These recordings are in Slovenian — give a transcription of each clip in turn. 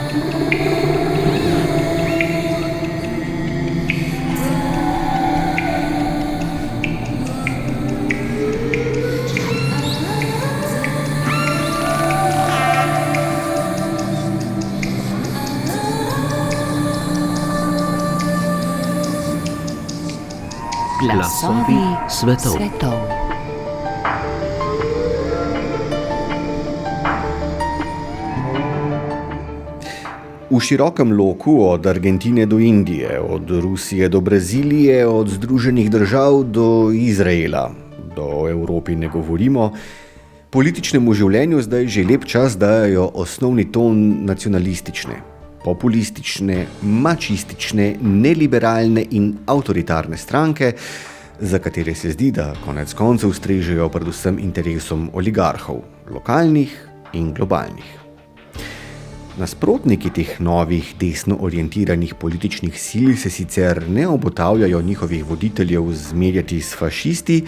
Glasovi svetov. V širokem loku od Argentine do Indije, od Rusije do Brazilije, od Združenih držav do Izraela, do Evropi ne govorimo, političnemu življenju zdaj že lep čas dajo osnovni ton nacionalistične, populistične, mačistične, neliberalne in avtoritarne stranke, za katere se zdi, da konec koncev strežejo predvsem interesom oligarhov, lokalnih in globalnih. Nasprotniki teh novih, desno orientiranih političnih sil se sicer ne obotavljajo njihovih voditeljev zmerjati s fašisti,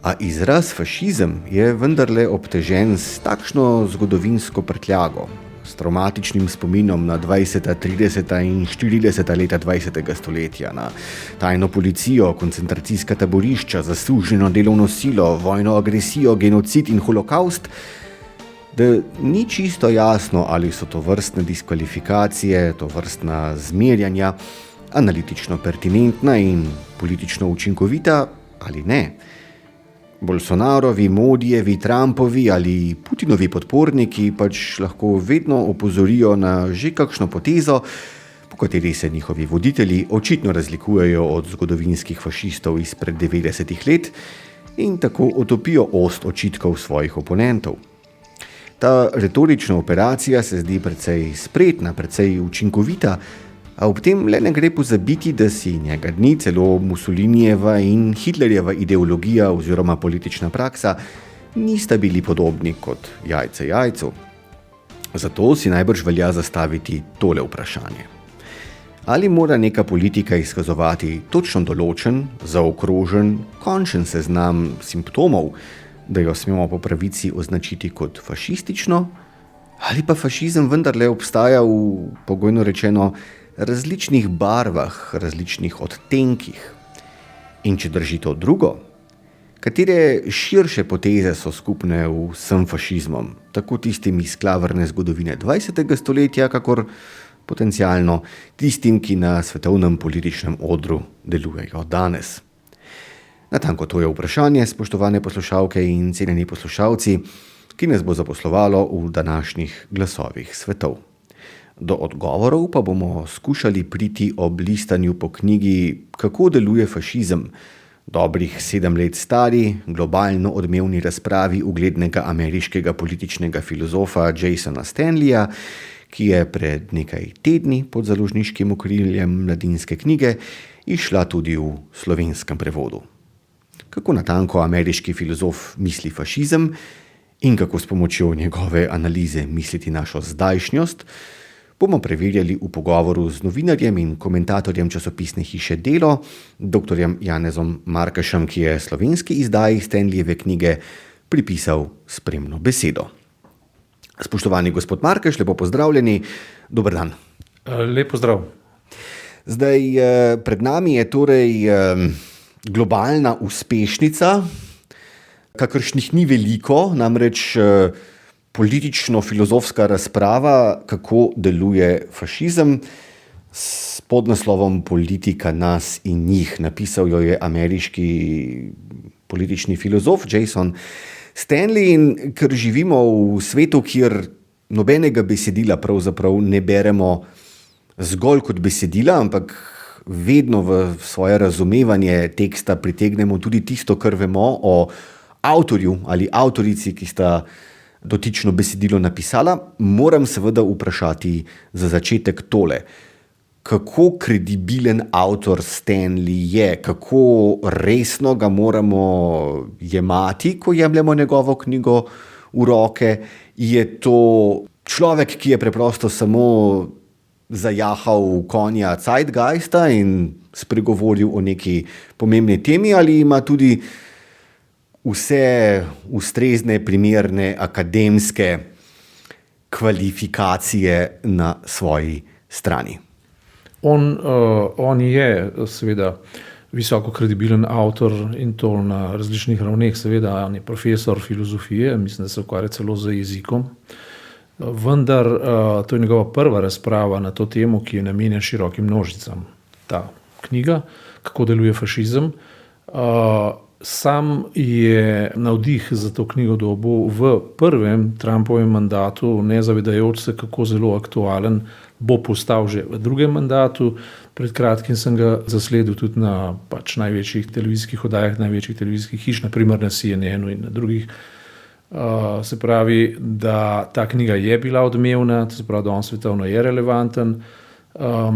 a izraz fašizem je vendarle obtežen s takšno zgodovinsko prtljago, s traumatičnim spominom na 20., 30. in 40. leta 20. stoletja, na tajno policijo, koncentracijska taborišča, zasužnjeno delovno silo, vojno agresijo, genocid in holokaust, da ni čisto jasno, ali so to vrstne diskvalifikacije, to vrstna zmerjanja, analitično pertinentna in politično učinkovita ali ne. Bolsonarovi, Modijevi, Trumpovi ali Putinovi podporniki pač lahko vedno opozorijo na že kakšno potezo, po kateri se njihovi voditelji očitno razlikujejo od zgodovinskih fašistov izpred 90. let in tako utopijo ost očitkov svojih oponentov. Ta retorična operacija se zdi precej spretna, precej učinkovita, a ob tem le ne gre pozabiti, da si njega dni celo Mussolinijeva in Hitlerjeva ideologija oziroma politična praksa nista bili podobni kot jajce jajcu. Zato si najbrž velja zastaviti tole vprašanje. Ali mora neka politika izkazovati točno določen, zaokrožen, končen seznam simptomov, da jo smemo po pravici označiti kot fašistično, ali pa fašizem vendarle obstaja v, pogojno rečeno, različnih barvah, različnih odtenkih. In če drži to drugo, katere širše poteze so skupne vsem fašizmom, tako tistim iz klavrne zgodovine 20. stoletja, kakor potencialno tistim, ki na svetovnem političnem odru delujejo danes. Natanko to je vprašanje, spoštovane poslušalke in cenjeni poslušalci, ki nas bo zaposlovalo v današnjih glasovih svetov. Do odgovorov pa bomo skušali priti ob listanju po knjigi Kako deluje fašizem, dobrih 7 let stari, globalno odmevni razpravi uglednega ameriškega političnega filozofa Jasona Stanleya, ki je pred nekaj tedni pod založniškim okriljem Mladinske knjige izšla tudi v slovenskem prevodu. Kako natanko ameriški filozof misli fašizem in kako s pomočjo njegove analize misliti našo zdajšnjost, bomo preverjali v pogovoru z novinarjem in komentatorjem časopisne hiše Delo, dr. Janezom Markešem, ki je slovenski izdaji Stanleyjeve knjige pripisal spremno besedo. Spoštovani gospod Markeš, lepo pozdravljeni, dober dan. Lep pozdrav. Zdaj, pred nami je torej globalna uspešnica, kakršnih ni veliko, namreč politično-filozofska razprava, kako deluje fašizem, s podnaslovom Politika nas in njih. Napisal jo je ameriški politični filozof Jason Stanley, in ker živimo v svetu, kjer nobenega besedila pravzaprav ne beremo zgolj kot besedila, ampak vedno v svoje razumevanje teksta pritegnemo tudi tisto, kar vemo o avtorju ali avtorici, ki sta dotično besedilo napisala, moram seveda vprašati za začetek tole. Kako kredibilen avtor Stanley je, kako resno ga moramo jemati, ko jemljemo njegovo knjigo v roke? Je to človek, ki je preprosto samo zajahal konja Zeitgeista in spregovoril o neki pomembni temi, ali ima tudi vse ustrezne, primerne, akademske kvalifikacije na svoji strani. On je seveda visoko kredibilen avtor in to na različnih ravneh, seveda on je profesor filozofije, mislim, da se ukvarja celo z jezikom. Vendar to je njegova prva razprava na to temo, ki je namenjena širokim množicam. Ta knjiga, Kako deluje fašizem. Sam je navdih za to knjigo dobil v prvem Trumpovem mandatu, ne zavedajoč se, kako zelo aktualen bo postal že v drugem mandatu. Pred kratkim sem ga zasledil tudi na največjih televizijskih oddajah, največjih televizijskih hiš, naprimer na CNN-u in na drugih. Se pravi, da ta knjiga je bila odmevna, to se pravi, da on svetovno je relevanten.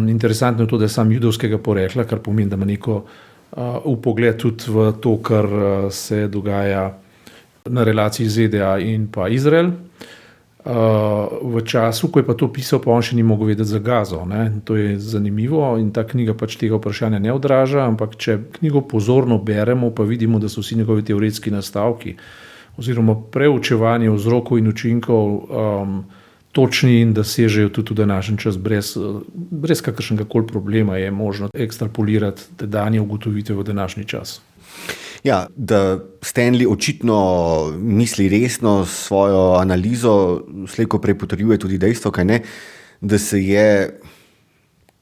Interesantno je to, da je sam judovskega porekla, kar pomeni, da ima neko vpogled tudi v to, kar se dogaja na relaciji ZDA in pa Izrael. V času, ko je pa to pisal, pa on še ni mogel vedeti za Gazo. To je zanimivo in ta knjiga tega vprašanja ne odraža, ampak če knjigo pozorno beremo, pa vidimo, da so vsi njegovi teoretski nastavki oziroma preučevanje vzrokov in učinkov točni in da sežejo tudi v današnji čas brez kakršnega koli problema je možno ekstrapolirati tedanje ugotovitve v današnji čas. Ja, da Stanley očitno misli resno svojo analizo, slej ko prej potrjuje tudi dejstvo, da se je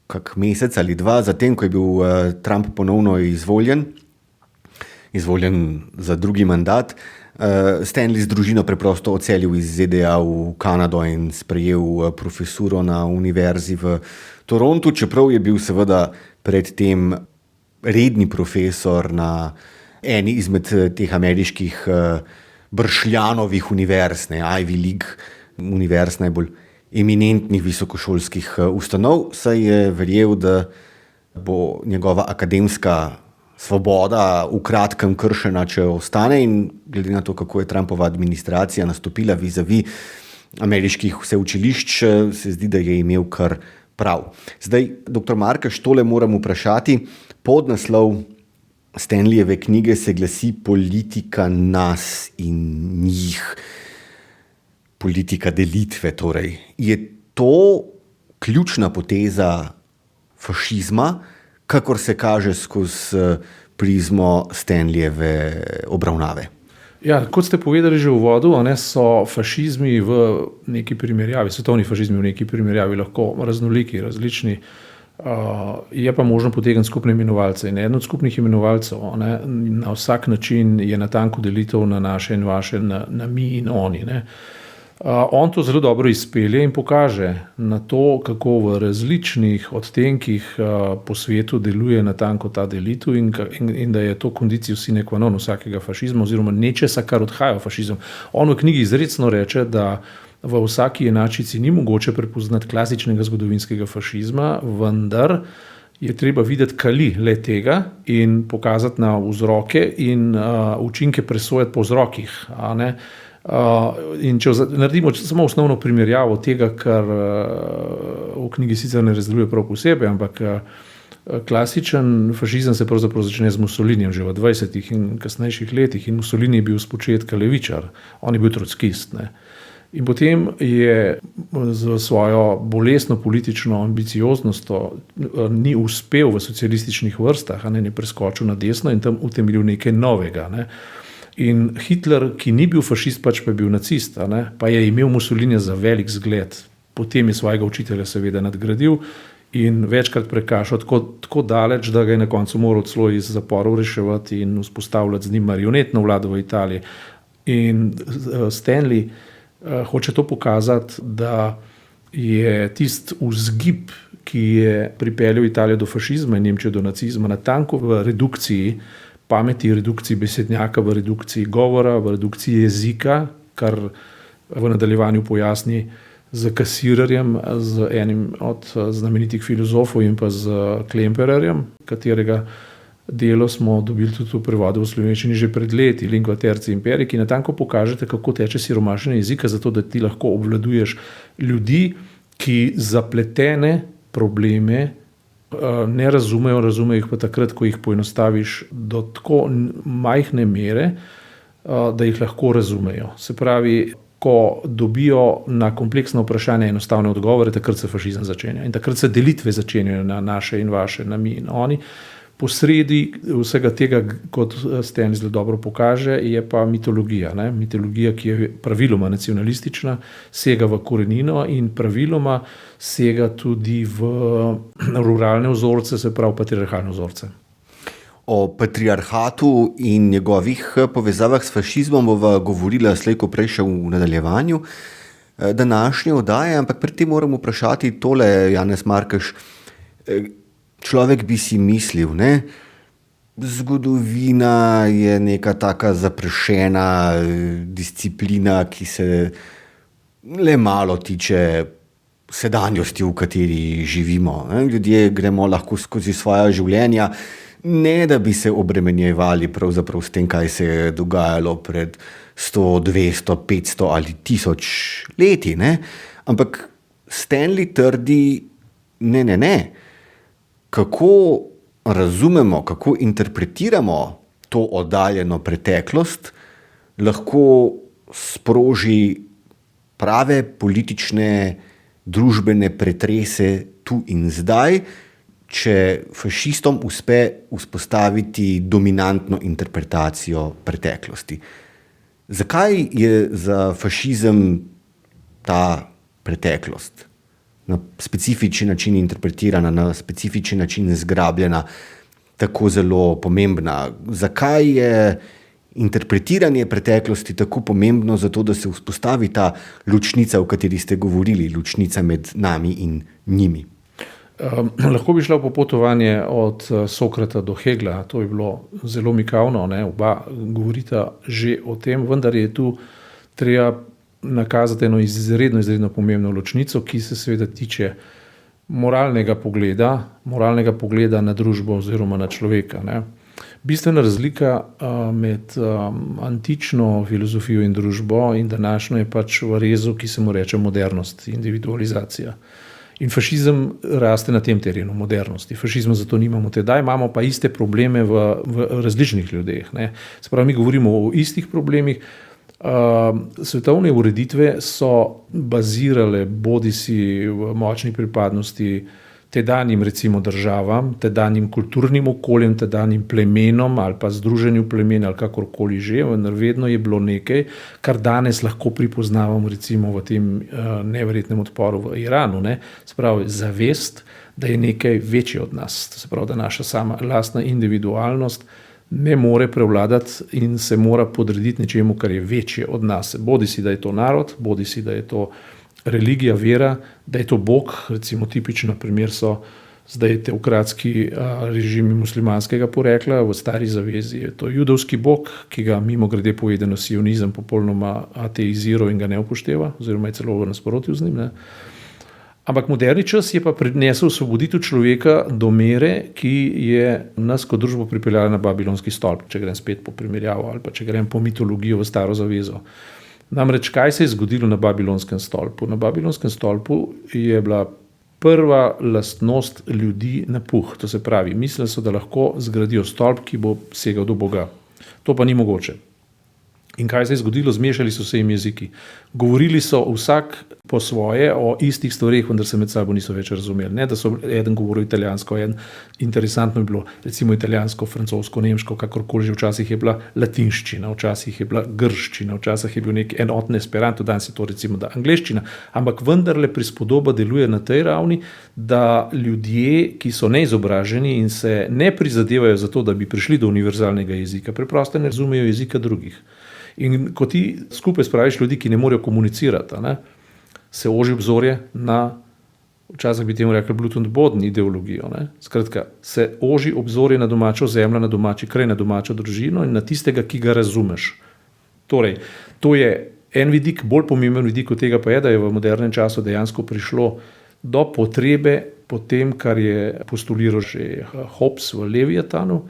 kak mesec ali dva zatem, ko je bil Trump ponovno izvoljen za drugi mandat, Stanley z družino preprosto odselil iz ZDA v Kanado in sprejel profesuro na univerzi v Torontu, čeprav je bil seveda predtem redni profesor na eni izmed teh ameriških bršljanovih univerz, Ivy League univerz, najbolj eminentnih visokošolskih ustanov, saj je verjel, da bo njegova akademska svoboda v kratkem kršena, če ostane, in glede na to, kako je Trumpova administracija nastopila vizavi ameriških vseučilišč, se zdi, da je imel kar prav. Zdaj, dr. Markeš, tole moram vprašati. Podnaslov Stanleyjeve knjige se glasi Politika nas in njih. Politika delitve torej. Je to ključna poteza fašizma, kakor se kaže skozi prizmo Stanleyjeve obravnave? Ja, kot ste povedali že v uvodu, so fašizmi v neki primerjavi, svetovni fašizmi v neki primerjavi lahko raznoliki, različni. Je pa možno potegniti skupne imenovalce. In eden od skupnih imenovalcev na vsak način je natanko delitev na naše in vaše, na mi in oni. On to zelo dobro izpelje in pokaže na to, kako v različnih odtenkih po svetu deluje natanko ta delitev in da je to condicio sine qua non vsakega fašizma oziroma nečesa, kar odhaja v fašizem. On v knjigi izrecno reče, da v vsaki enačici ni mogoče prepoznati klasičnega zgodovinskega fašizma, vendar je treba videti kali le tega in pokazati na vzroke in učinke presojati po vzrokih. In če naredimo samo osnovno primerjavo tega, kar v knjigi sicer ne razdeluje prav posebej, ampak klasičen fašizem se pravzaprav začne z Mussolinijem že v 20. in kasnejših letih in Mussolini je bil spočetka levičar, on je bil trockist. In potem je z svojo bolestno politično ambicioznostjo ni uspel v socialističnih vrstah, ne preskočil na desno in tam utemeljil nekaj novega. In Hitler, ki ni bil fašist, pač pa je bil nacist, pa je imel Mussolinija za velik zgled. Potem je svojega učitelja seveda nadgradil in večkrat prekašal tako daleč, da ga je na koncu moral celo iz zaporov reševati in vzpostavljati z njim marionetno vlado v Italiji. In Stanley hoče to pokazati, da je tisti vzgib, ki je pripeljal Italijo do fašizma in Nemčijo do nacizma, natanko v redukciji pameti, redukciji besednjaka, v redukciji govora, v redukciji jezika, kar v nadaljevanju pojasni z Kasirerjem, z enim od znamenitih filozofov in pa z Klempererjem, katerega delo smo dobili tudi v prevodu v slovenščini že pred leti, Lingua tertia imperii, ki natanko pokažete, kako teče siromašenje jezika, zato da ti lahko obvladuješ ljudi, ki zapletene probleme ne razumejo jih pa takrat, ko jih poenostaviš do tako majhne mere, da jih lahko razumejo. Se pravi, ko dobijo na kompleksno vprašanje enostavne odgovore, takrat se fašizem začenja. In takrat se delitve začenjajo na naše in vaše, na mi in oni. Posredi vsega tega, kot Sten zelo dobro pokaže, je pa mitologija. Ne? Mitologija, ki je praviloma nacionalistična, sega v korenino in praviloma sega tudi v ruralne vzorce, se pravi patriarhalne vzorce. O patriarhatu in njegovih povezavah s fašizmom bova govorila slej ko prej še v nadaljevanju današnje oddaje, ampak pred tem moram vprašati tole, Janez Markeš. Človek bi si mislil, ne? Zgodovina je neka taka zaprašena disciplina, ki se le malo tiče sedanjosti, v kateri živimo. Ne? Ljudje gremo lahko skozi svoja življenja, ne da bi se obremenjevali pravzaprav s tem, kaj se je dogajalo pred 100, 200, 500 ali 1000 leti. Ne? Ampak Stanley trdi, ne. Kako razumemo, kako interpretiramo to oddaljeno preteklost, lahko sproži prave politične, družbene pretrese tu in zdaj, če fašistom uspe vzpostaviti dominantno interpretacijo preteklosti. Zakaj je za fašizem ta preteklost na specifičen način interpretirana, na specifičen način zgrabljena, tako zelo pomembna? Zakaj je interpretiranje preteklosti tako pomembno, zato da se vzpostavi ta ločnica, o kateri ste govorili, ločnica med nami in njimi? Lahko bi šla v popotovanje od Sokrata do Hegla, to je bilo zelo mikavno, ne? Oba govorita že o tem, vendar je tu treba nakazati eno izredno pomembno ločnico, ki se seveda tiče moralnega pogleda na družbo oziroma na človeka. Ne? Bistvena razlika med antično filozofijo in družbo in današnjo je pač v rezu, ki se mu reče modernost, individualizacija. In fašizem raste na tem terenu, modernosti. Fašizma zato nimamo tedaj, imamo pa iste probleme v različnih ljudeh. Ne? Se pravi, mi govorimo o istih problemih. Svetovne ureditve so bazirale bodisi v močni pripadnosti tedanjim recimo državam, tedanjim kulturnim okoljem, tedanjim plemenom ali pa združenju plemen ali kakorkoli že, vendar vedno je bilo nekaj, kar danes lahko pripoznavamo recimo v tem neverjetnem odporu v Iranu. Ne? Se pravi, zavest, da je nekaj večje od nas, se pravi, da naša sama lastna individualnost ne more prevladati in se mora podrediti nečemu, kar je večje od nas. Bodisi, da je to narod, bodisi, da je to religija, vera, da je to Bog, recimo tipično primer so zdaj teokratski režimi muslimanskega porekla, v Stari zavezi je to judovski Bog, ki ga mimogrede povedano sionizem popolnoma ateiziral in ga ne upošteva, oziroma je celo v nasprotju z njim. Ne? Ampak moderni čas je pa prinesel osvoboditev človeka do mere, ki je nas kot družbo pripeljala na babilonski stolp, če grem spet po primerjavo ali pa če grem po mitologijo v Staro zavezo. Namreč, kaj se je zgodilo na babilonskem stolpu? Na babilonskem stolpu je bila prva lastnost ljudi napuh. To se pravi, mislili so, da lahko zgradijo stolp, ki bo segal do Boga. To pa ni mogoče. In kaj se je zgodilo? Zmešali so se jim jeziki. Govorili so vsak po svoje o istih stvareh, vendar se med sabo niso več razumeli. Ne, da so eden govoril italijansko, interesantno je bilo recimo italijansko, francosko, nemško, kakorkoli že, včasih je bila latinščina, včasih je bila grščina, včasih je bil nek enotni esperanto, danes je to recimo da angleščina, ampak vendarle prispodoba deluje na tej ravni, da ljudje, ki so neizobraženi in se ne prizadevajo za to, da bi prišli do univerzalnega jezika, preprosto ne razumejo jezika drugih. In ko ti skupaj spraviš ljudi, ki ne morejo komunicirati, ne, se oži obzorje na, včasih bi temu rekli Blut und Boden ideologijo. Ne. Skratka, se oži obzorje na domačo zemljo, na domači kraj, na domačo družino in na tistega, ki ga razumeš. Torej, to je en vidik, bolj pomemben vidik od tega pa je, da je v modernem času dejansko prišlo do potrebe po tem, kar je postuliral že Hobbes v Leviatanu.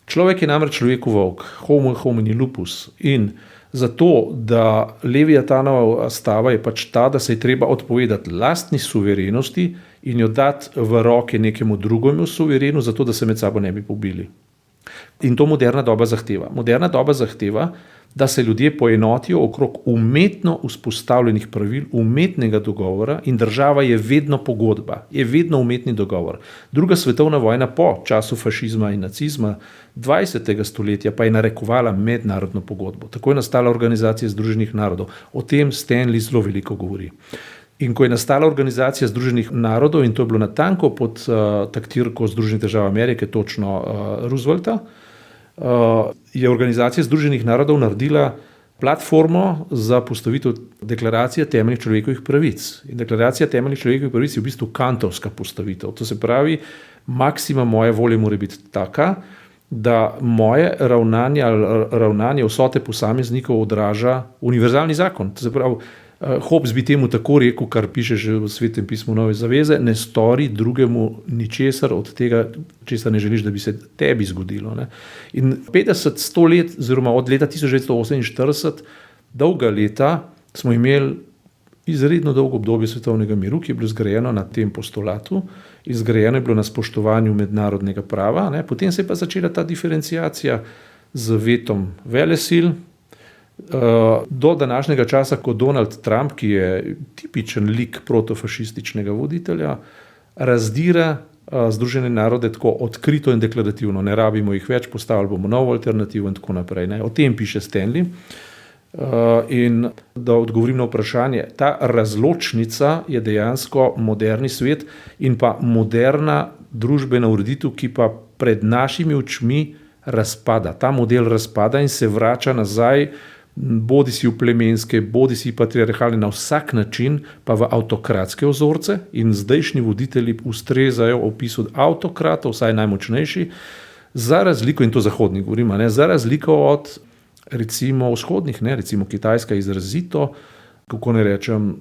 Človek je namreč človeku volk, homo homini lupus, in zato, da Leviatanova stava je pač ta, da se je treba odpovedati lastni suverenosti in jo dati v roke nekemu drugemu suverenu, zato da se med sabo ne bi pobili. In to moderna doba zahteva. Moderna doba zahteva, da se ljudje poenotijo okrog umetno vzpostavljenih pravil, umetnega dogovora in država je vedno pogodba, je vedno umetni dogovor. Druga svetovna vojna po času fašizma in nacizma 20. stoletja pa je narekovala mednarodno pogodbo. Tako je nastala Organizacija Združenih narodov. O tem Stanley zelo veliko govori. In ko je nastala Organizacija Združenih narodov, in to je bilo natanko pod taktirko Združenih držav Amerike, točno Roosevelta, je Organizacija Združenih narodov naredila platformo za postavitev deklaracije temeljnih človekovih pravic. In deklaracija temeljnih človekovih pravic je v bistvu kantovska postavitev. To se pravi, maksima moje volje mora biti taka, da moje ravnanje vsote posameznikov odraža univerzalni zakon. To se pravi, Hobbes bi temu tako rekel, kar piše že v Svetem pismu Nove zaveze, ne stori drugemu ničesar od tega, česar ne želiš, da bi se tebi zgodilo. Ne? In 50-100 let, oziroma od leta 1948, dolga leta, smo imeli izredno dolgo obdobje svetovnega miru, ki je bilo zgrajeno na tem postulatu, in zgrajeno je bilo na spoštovanju mednarodnega prava. Ne? Potem se je pa začela ta diferenciacija z vetom velesil, do današnjega časa, ko Donald Trump, ki je tipičen lik protofašističnega voditelja, razdira Združene narode tako odkrito in deklarativno. Ne rabimo jih več, postavili bomo novo alternativo in tako naprej. Ne. O tem piše Stanley. In da odgovorim na vprašanje, ta razločnica je dejansko moderni svet in pa moderna družbena ureditev, ki pa pred našimi očmi razpada. Ta model razpada in se vrača nazaj, bodi si v plemenske, bodi si patriarhalne, na vsak način pa v avtokratske vzorce, in zdajšnji voditelji ustrezajo opisu avtokratov, vsaj najmočnejši, za razliko, in to zahodni govorim, ne, za razliko od recimo vzhodnih, ne, recimo Kitajska izrazito, kako ne rečem,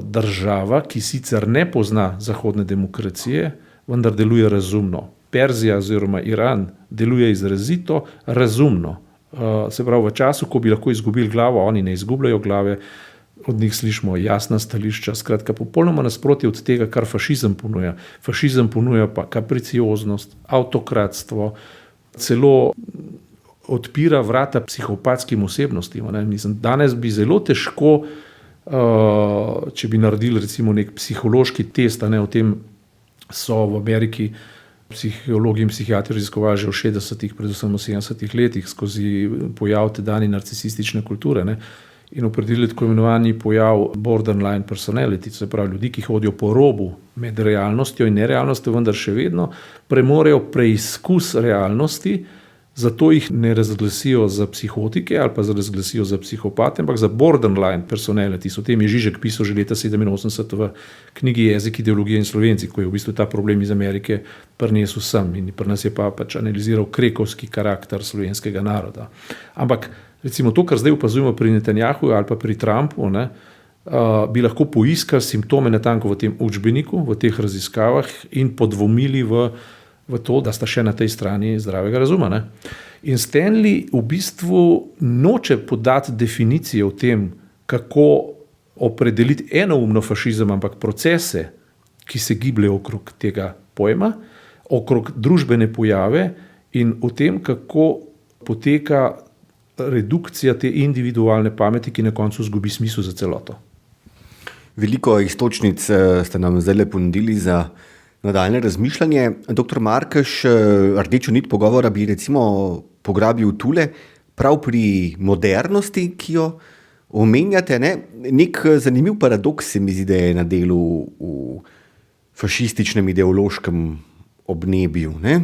država, ki sicer ne pozna zahodne demokracije, vendar deluje razumno. Perzija oziroma Iran deluje izrazito razumno. Se pravi, v času, ko bi lahko izgubili glavo, oni ne izgubljajo glave, od njih slišimo jasna stališča, skratka popolnoma nasprotje od tega, kar fašizem ponuja. Fašizem ponuja pa kapricioznost, avtokratstvo, celo odpira vrata psihopatskim osebnostim. Mislim, danes bi zelo težko, če bi naredili recimo nek psihološki test, o tem so v Ameriki psihologi in psihiatri raziskovali že v 60-ih, predvsem v 70-ih letih, skozi pojav tedanje narcisistične kulture, ne, in opredelili tako imenovani pojav borderline personality, se pravi ljudi, ki hodijo po robu med realnostjo in nerealnostjo, vendar še vedno premorejo preizkus realnosti, zato jih ne razglasijo za psihotike ali pa razglasijo za psihopate, ampak za borderline personality. O tem je Žižek pisal že leta 1987 v knjigi Jezik, ideologija in Slovenci, ko je v bistvu ta problem iz Amerike prinesel sem, in pri nas je pa pač analiziral krekovski karakter slovenskega naroda. Ampak recimo to, kar zdaj opazujemo pri Netanjahu ali pa pri Trumpu, ne, bi lahko poiskali simptome natanko v tem učbeniku, v teh raziskavah in podvomili v to, da sta še na tej strani zdravega razuma. Ne? In Stanley v bistvu noče podati definicije o tem, kako opredeliti enoumno fašizem, ampak procese, ki se gibljajo okrog tega pojma, okrog družbene pojave in o tem, kako poteka redukcija te individualne pameti, ki na koncu zgubi smisel za celoto. Veliko iztočnic ste nam zdaj ponudili za nadaljne razmišljanje. Dr. Markeš, rdečo nit pogovora bi recimo pograbil tule, prav pri modernosti, ki jo omenjate. Ne? Nek zanimiv paradoks se mi zdi, da je na delu v fašističnem ideološkem obnebju. Ne?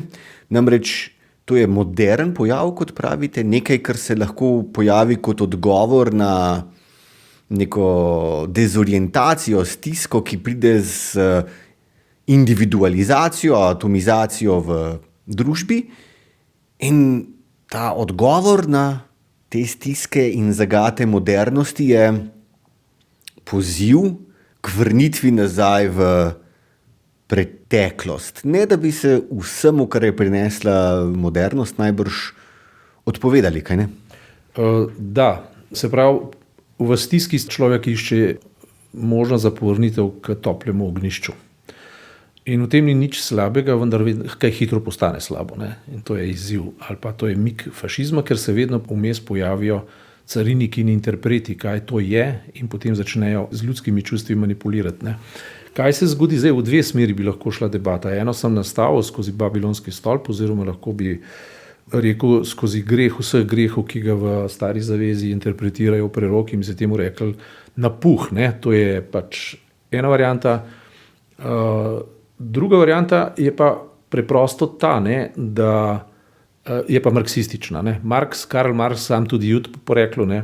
Namreč to je modern pojav, kot pravite, nekaj, kar se lahko pojavi kot odgovor na neko dezorientacijo, stisko, ki pride z individualizacijo, atomizacijo v družbi, in ta odgovor na te stiske in zagate modernosti je poziv k vrnitvi nazaj v preteklost. Ne, da bi se vsemu, kar je prinesla modernost, najbrž odpovedali, kaj ne? Da, se pravi, v stiski človek išče možnost za povrnitev k toplemu ognjišču. In v tem ni nič slabega, vendar kaj hitro postane slabo. Ne? In to je izziv ali pa to je mik fašizma, ker se vedno vmes pojavijo cariniki in interpreti, kaj to je, in potem začnejo z ljudskimi čustvi manipulirati. Ne. Kaj se zgodi zdaj? V dve smeri bi lahko šla debata. Eno sem nastavil skozi babilonski stolp, oziroma lahko bi rekel skozi greh vseh grehov, ki ga v Stari zavezi interpretirajo preroki in bi se temu rekli napuh. Ne. To je pač ena varianta. Druga varianta je pa preprosto ta, ne, da je pa marksistična. Ne. Karl Marx, sam tudi Jud po poreklu, ne,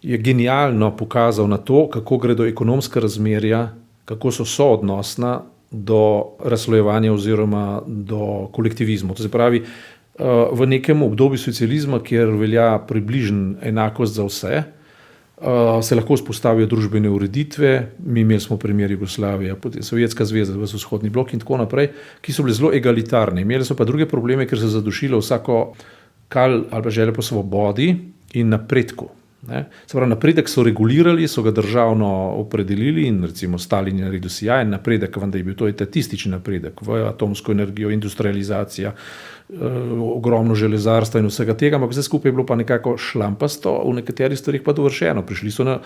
je genialno pokazal na to, kako gredo ekonomska razmerja, kako so soodnosna do razslojevanja oziroma do kolektivizma. To se pravi, v nekem obdobju socializma, kjer velja približno enakost za vse, se lahko vzpostavijo družbene ureditve. Mi imeli smo primer Jugoslavije, potem Sovjetska zveza, vzhodni blok in tako naprej, ki so bile zelo egalitarne. Imeli so pa druge probleme, ker so zadušilo vsako kal ali pa željo po svobodi in napredku. Ne. Se pravi, napredek so regulirali, so ga državno opredelili in recimo Stalin je naredil sijajen napredek, vendar je bil to etatistični napredek v atomsko energijo, industrializacija, ogromno železarstva in vsega tega, ampak vse skupaj je bilo pa nekako šlampasto, v nekaterih stvarih pa dovršeno. Prišli so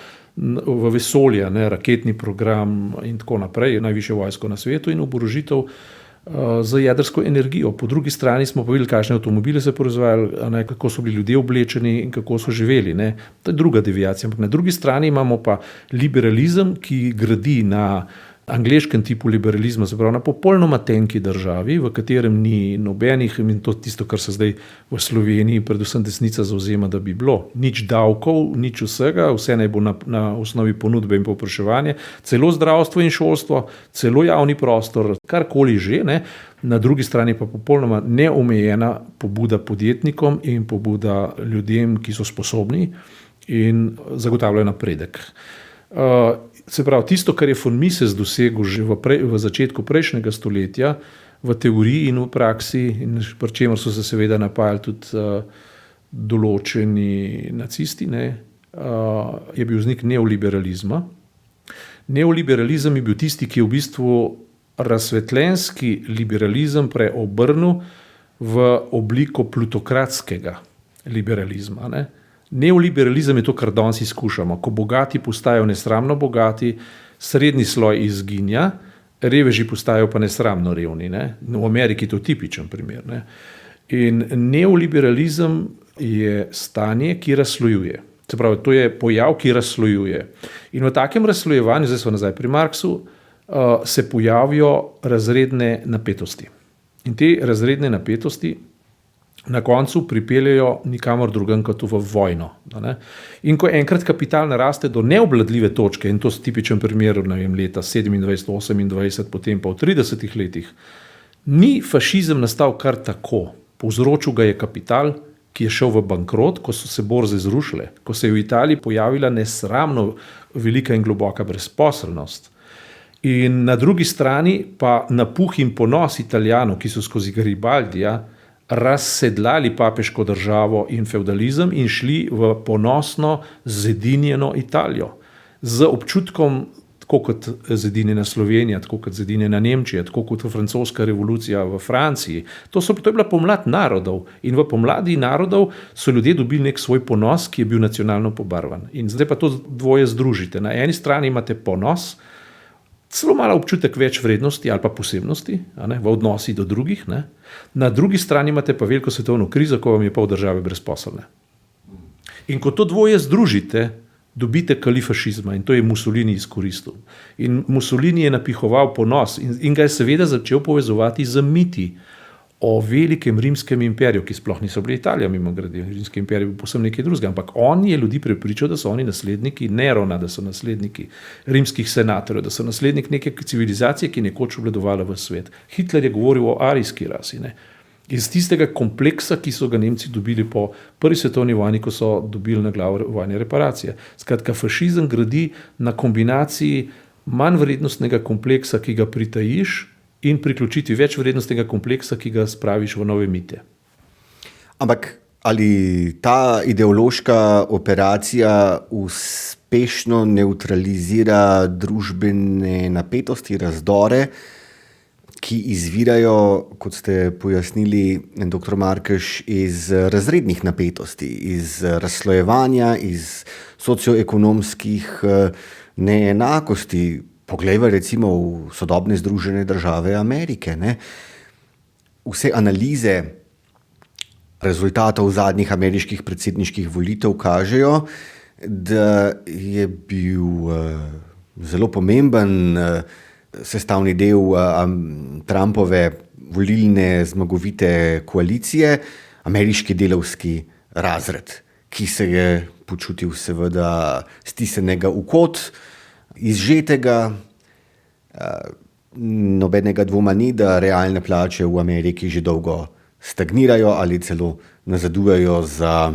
v vesolje, ne, raketni program in tako naprej, najvišje vojsko na svetu in oborožitev z jedrsko energijo. Po drugi strani smo pa videli, kakšne avtomobile se proizvajali, kako so bili ljudje oblečeni in kako so živeli. Ne. To je druga deviacija. Ampak na drugi strani imamo pa liberalizem, ki gradi na angleškem tipu liberalizma, se pravi na popolnoma tenki državi, v katerem ni nobenih, in to tisto, kar se zdaj v Sloveniji, predvsem desnica zavzema, da bi bilo nič davkov, nič vsega, vse naj bo na osnovi ponudbe in povpraševanja, celo zdravstvo in šolstvo, celo javni prostor, karkoli že, ne. Na drugi strani pa popolnoma neomejena pobuda podjetnikom in pobuda ljudem, ki so sposobni in zagotavljajo napredek. Se pravi, tisto, kar je von Mises dosegel že v začetku prejšnjega stoletja, v teoriji in v praksi, in pri čemer so se seveda napajali tudi določeni nacisti, ne, je bil vznik neoliberalizma. Neoliberalizem je bil tisti, ki je v bistvu razsvetljenski liberalizem preobrnil v obliko plutokratskega liberalizma. Ne. Neoliberalizem je to, kar danes izkušamo. Ko bogati postajajo nesramno bogati, srednji sloj izginja, reveži postajajo pa nesramno revni. Ne. V Ameriki je to tipičen primer. Ne. In neoliberalizem je stanje, ki razslojuje. Se pravi, to je pojav, ki razslojuje. In v takem razslojevanju, zdaj smo nazaj pri Marksu, se pojavijo razredne napetosti. In te razredne napetosti na koncu pripeljejo nikamor drugam kot v vojno. Ne? In ko enkrat kapital naraste do neobvladljive točke, in to je tipičen primer, ne vem, leta 27, 28, potem pa v 30 letih, ni fašizem nastal kar tako. Povzročil ga je kapital, ki je šel v bankrot, ko so se borze zrušile, ko se je v Italiji pojavila nesramno velika in globoka brezposelnost. In na drugi strani pa napuh in ponos Italijanov, ki so skozi Garibaldija razsedlali papeško državo in feudalizem in šli v ponosno zedinjeno Italijo. Z občutkom, tako kot zedinjena Slovenija, tako kot zedinjena Nemčija, tako kot francoska revolucija v Franciji. To je bila pomlad narodov in v pomladi narodov so ljudje dobili nek svoj ponos, ki je bil nacionalno pobarvan. In zdaj pa to dvoje združite. Na eni strani imate ponos, celo malo občutek več vrednosti ali pa posebnosti, v odnosi do drugih. Ne? Na drugi strani imate pa veliko svetovno krizo, ko vam je pol države brezposelne. In ko to dvoje združite, dobite kali fašizma, in to je Mussolini izkoristil. In Mussolini je napihoval ponos in ga je seveda začel povezovati z miti o velikem rimskem imperiju, ki sploh niso bili Italija, mimogrede. Rimski imperij je bil povsem nekaj drugega, ampak on je ljudi prepričal, da so oni nasledniki Nerona, da so nasledniki rimskih senatorjev, da so naslednik neke civilizacije, ki je nekoč obvladovala v svet. Hitler je govoril o arijski rasi. Ne? Iz tistega kompleksa, ki so ga Nemci dobili po prvi svetovni vojni, ko so dobili na glavo vojne reparacije. Skratka, fašizem gradi na kombinaciji manj vrednostnega kompleksa, ki ga pritajiš, in priključiti več vrednostnega kompleksa, ki ga spraviš v nove mite. Ampak ali ta ideološka operacija uspešno nevtralizira družbene napetosti, razdore, ki izvirajo, kot ste pojasnili, dr. Markeš, iz razrednih napetosti, iz razslojevanja, iz socioekonomskih neenakosti. Poglejva recimo v sodobne Združene države Amerike. Ne? Vse analize rezultatov zadnjih ameriških predsedniških volitev kažejo, da je bil zelo pomemben sestavni del Trumpove volilne zmagovite koalicije ameriški delavski razred, ki se je počutil seveda stisnjenega v kot, izžetega. Nobenega dvoma ni, da realne plače v Ameriki že dolgo stagnirajo ali celo nazadujejo za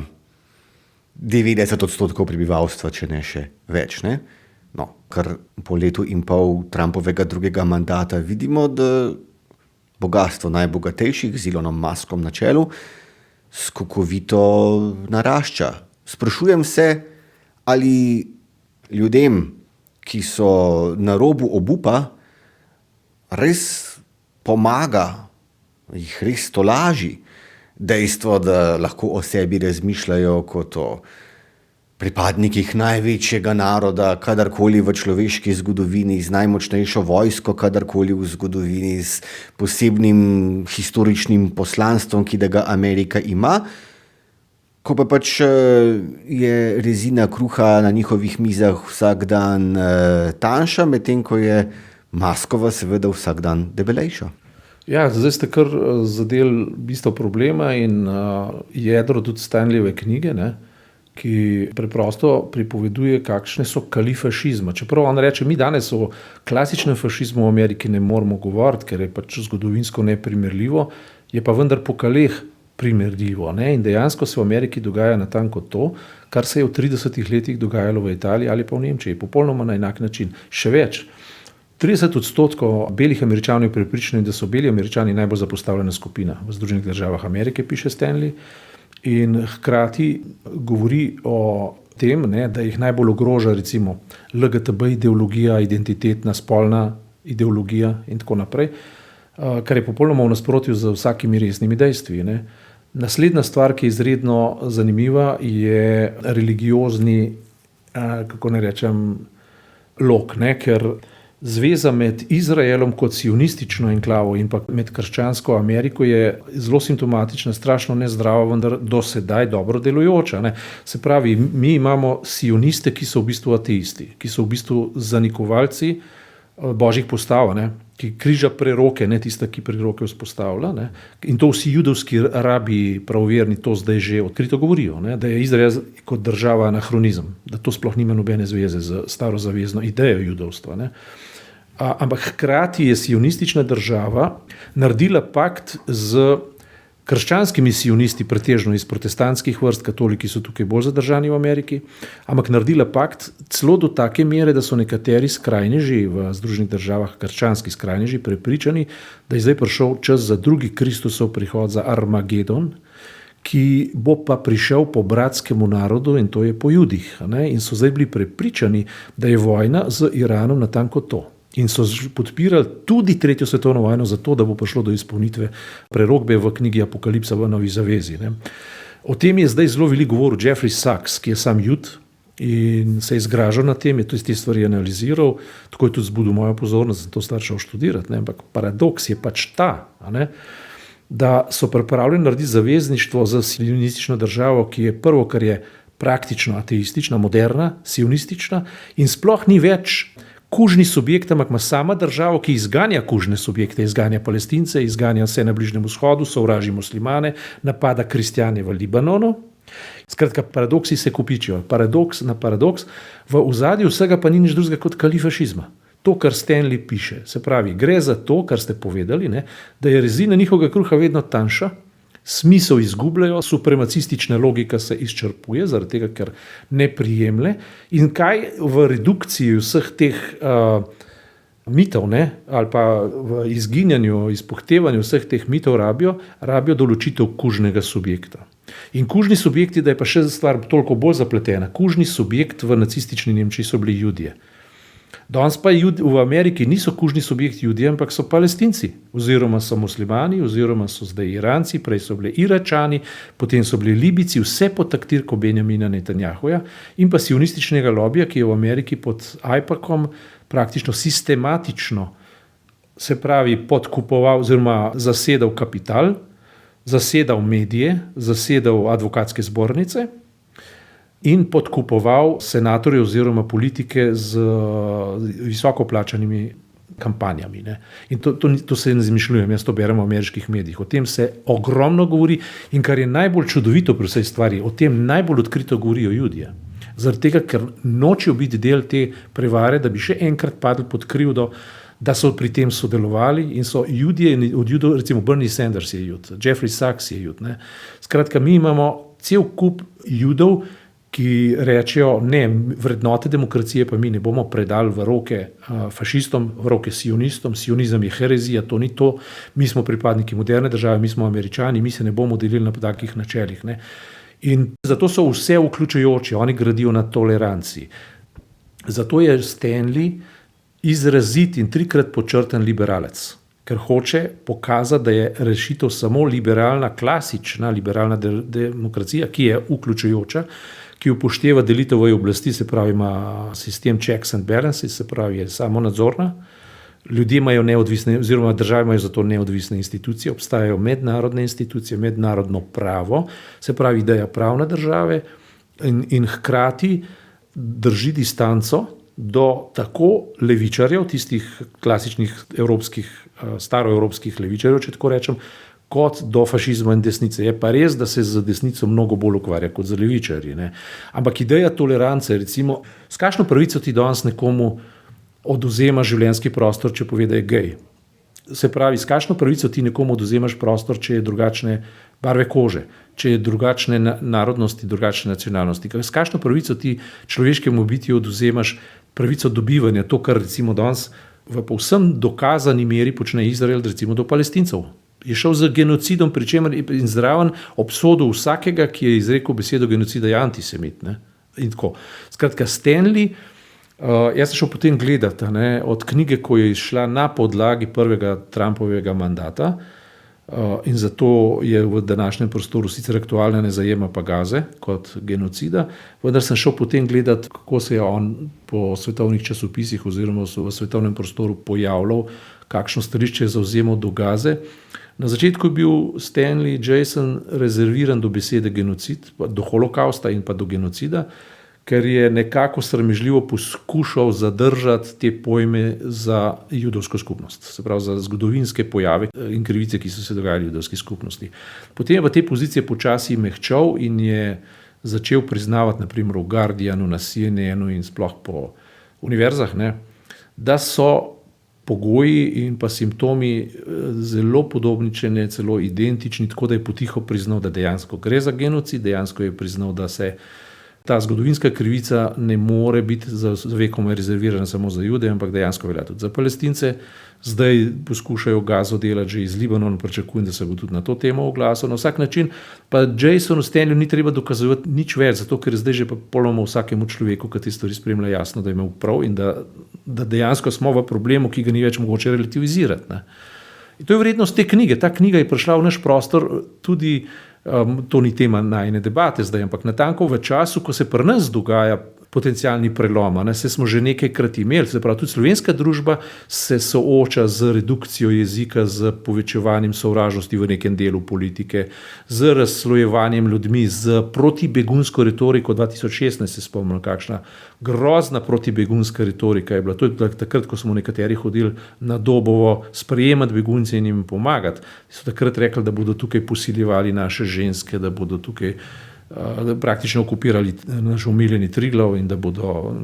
90% prebivalstva, če ne še več. Ne? No, kar po letu in pol Trumpovega drugega mandata vidimo, da bogastvo najbogatejših z Elonom Muskom na čelu skokovito narašča. Sprašujem se, ali ljudem, ki so na robu obupa, res pomaga, jih res tolaži dejstvo, da lahko o sebi razmišljajo kot o pripadnikih največjega naroda, kadarkoli v človeški zgodovini, z najmočnejšo vojsko, kadarkoli v zgodovini, s posebnim historičnim poslanstvom, ki da ga Amerika ima, ko pa pač je rezina kruha na njihovih mizah vsak dan tanjša, medtem ko je Muskova seveda vsak dan debelejša. Ja, zdaj ste kar zadeli bistvo problema in jedro tudi Stanleyjeve knjige, ne, ki preprosto pripoveduje, kakšne so kali fašizma. Čeprav on reče, mi danes o klasičnem fašizmu v Ameriki ne moramo govoriti, ker je pač zgodovinsko neprimerljivo, je pa vendar po kaleh primerljivo. Ne? In dejansko se v Ameriki dogaja natanko to, kar se je v 30 letih dogajalo v Italiji ali pa v Nemčiji, popolnoma na enak način. Še več, 30% belih Američanov je prepričani, da so beli Američani najbolj zapostavljena skupina v Združenih državah Amerike, piše Stanley, in hkrati govori o tem, ne, da jih najbolj ogroža recimo LGTB ideologija, identitetna, spolna ideologija in tako naprej, kar je popolnoma v nasprotju z vsakimi resnimi dejstvi. Ne. Naslednja stvar, ki je izredno zanimiva, je religiozni, kako ne rečem, lok, ne, ker zveza med Izraelom kot sionistično enklavo in pa med krščansko Ameriko je zelo simptomatična, strašno nezdrava, vendar do sedaj dobro delujoča. Ne. Se pravi, mi imamo sioniste, ki so v bistvu ateisti, ki so v bistvu zanikovalci božjih postav, ne, ki križa preroke, ne tista, ki preroke vzpostavlja. Ne. In to vsi judovski rabi pravoverni to zdaj že odkrito govorijo, ne, da je Izrael kot država anahronizem, da to sploh nima nobene zveze z starozavezno idejo judovstva. Ne. Ampak hkrati je sionistična država naredila pakt z krščanskimi sionisti, pretežno iz protestantskih vrst, katoliki so tukaj bolj zadržani v Ameriki, ampak naredila pakt celo do take mere, da so nekateri skrajneži v Združenih državah, krščanski skrajneži, prepričani, da je zdaj prišel čas za drugi Kristusov prihod, za Armagedon, ki bo pa prišel po bratskemu narodu in to je po Judih. Ne? In so zdaj bili prepričani, da je vojna z Iranom natanko to. In so podpirali tudi tretjo svetovno vojno zato, da bo prišlo do izpolnitve prerokbe v knjigi Apokalipsa v Novi zavezi. Ne. O tem je zdaj zelo veliko govoril Jeffrey Sachs, ki je sam Jud in se je zgražal na tem, je tudi te stvari analiziral, tako je tudi zbudil mojo pozornost, zato star šel študirati. Ne. Ampak paradoks je pač ta, ne, da so pripravljeni narediti zavezništvo za sionistično državo, ki je prvo, kar je praktično ateistična, moderna, sionistična in sploh ni več kužni subjekt, ampak ima sama država, ki izganja kužne subjekte, izganja Palestince, izganja vse na Bližnjem vzhodu, sovraži muslimane, napada kristjane v Libanonu. Skratka, paradoksi se kopičijo. Paradoks na paradoks, v ozadju vsega pa ni nič drugega kot kali fašizma. To, kar Stanley piše, se pravi, gre za to, kar ste povedali, ne, da je rezina njihovega kruha vedno tanjša, smisel izgubljajo, supremacistična logika se izčrpuje, zaradi tega, ker ne prijemlje. In kaj v redukciji vseh teh mitov, ne, ali pa v izginjanju, izpohtevanju vseh teh mitov rabijo določitev kužnega subjekta. In kužni subjekti, da je pa še stvar toliko bolj zapletena, kužni subjekt v nacistični Nemčiji so bili Judje. Danes pa v Ameriki niso kužni subjekti Judije, ampak so Palestinci, oziroma so muslimani, oziroma so zdaj Iranci, prej so bili Iračani, potem so bili Libici, vse pod taktirko Benjamina Netanjahuja in pa sionističnega lobija, ki je v Ameriki pod AIPAC-om praktično sistematično, se pravi, podkupoval oziroma zasedal kapital, zasedal medije, zasedal advokatske zbornice in podkupoval senatorje oziroma politike z visoko plačanimi kampanjami. Ne. In to se ne izmišljujem, jaz to berem v ameriških medijih. O tem se ogromno govori in kar je najbolj čudovito pri vsej stvari, o tem najbolj odkrito govorijo Judje. Zaradi tega, ker nočejo biti del te prevare, da bi še enkrat padli pod krivdo, da so pri tem sodelovali in so Judje, od Judov, recimo Bernie Sanders je Jud, Jeffrey Sachs je Jud. Ne. Skratka, mi imamo cel kup Judov, ki rečejo, ne, vrednote demokracije pa mi ne bomo predali v roke fašistom, v roke sionistom, sionizem je herezija, to ni to, mi smo pripadniki moderne države, mi smo Američani, mi se ne bomo delili na takih načelih. Ne. In zato so vse vključujoči, oni gradijo na toleranciji. Zato je Stanley izrazit in trikrat podčrtan liberalec, ker hoče pokazati, da je rešitev samo liberalna, klasična liberalna demokracija, ki je vključujoča, ki upošteva delitev veje oblasti, se pravi ima sistem checks and balances, se pravi je samo nadzorna, ljudje imajo neodvisne, oziroma države imajo zato neodvisne institucije, obstajajo mednarodne institucije, mednarodno pravo, se pravi ideja pravne države in hkrati drži distanco do tako levičarjev, tistih klasičnih evropskih, staroevropskih levičarjev, če tako rečem, kot do fašizma in desnice. Je pa res, da se z desnico mnogo bolj ukvarja kot z levičarji. Ne. Ampak ideja tolerance, recimo, s kakšno pravico ti danes nekomu odvzema življenjski prostor, če pove, da je gej? Se pravi, s kakšno pravico ti nekomu odvzemaš prostor, če je drugačne barve kože, če je drugačne narodnosti, drugačne nacionalnosti? S kakšno pravico ti človeškemu bitju odvzemaš pravico dobivanja, to, kar recimo danes v povsem dokazani meri počne Izrael, recimo do Palestincev? Je šel z genocidom, pri čemer in zraven obsodil vsakega, ki je izrekel besedo genocida, je antisemit. Ne? In tako. Skratka, Stanley, jaz sem šel potem gledati, ne, od knjige, ko je izšla na podlagi prvega Trumpovega mandata, in zato je v današnjem prostoru sicer aktualna, ne zajema pa Gaze kot genocida, vendar sem šel potem gledati, kako se je on po svetovnih časopisih oziroma v svetovnem prostoru pojavljal, kakšno stališče je zavzemal do Gaze. Na začetku je bil Stanley Jason rezerviran do besede genocid, do holokausta in pa do genocida, ker je nekako sramežljivo poskušal zadržati te pojme za judovsko skupnost, se pravi za zgodovinske pojave in krivice, ki so se dogajali v judovski skupnosti. Potem je v te pozicije počasi mehčal in je začel priznavati, naprimer v Guardianu, na CNN-u in sploh po univerzah, ne, da so pogoji in pa simptomi zelo podobni, če ne celo identični, tako da je potiho priznal, da dejansko gre za genocid, dejansko je priznal, da se ta zgodovinska krivica ne more biti za vekomaj rezervirana samo za Jude, ampak dejansko velja tudi za Palestince. Zdaj poskušajo Gazo delati že iz Libanona, pričakujem, da se bo tudi na to temo oglasil. Na vsak način pa Jasonu Stanleyju ni treba dokazovati nič več, zato ker zdaj že pa poloma vsakemu človeku, ki te stvari spremlja, jasno, da je imel prav in da dejansko smo v problemu, ki ga ni več mogoče relativizirati. Ne. In to je vrednost te knjige. Ta knjiga je prišla v naš prostor tudi, to ni tema najine debate zdaj, ampak natanko v času, ko se pri nas dogaja potencialni prelom, se smo že nekajkrat imeli, se pravi, tudi slovenska družba se sooča z redukcijo jezika, z povečevanjem sovražnosti v nekem delu politike, z razslojevanjem ljudmi, z protibegunsko retoriko. 2016 se spomnim, kakšna grozna protibegunska retorika je bila. To je takrat, ko smo nekateri hodili na Dobovo sprejemati begunce in jim pomagati. So takrat rekli, da bodo tukaj posiljevali naše ženske, da bodo tukaj praktično okupirali naš omiljeni Triglav in da bodo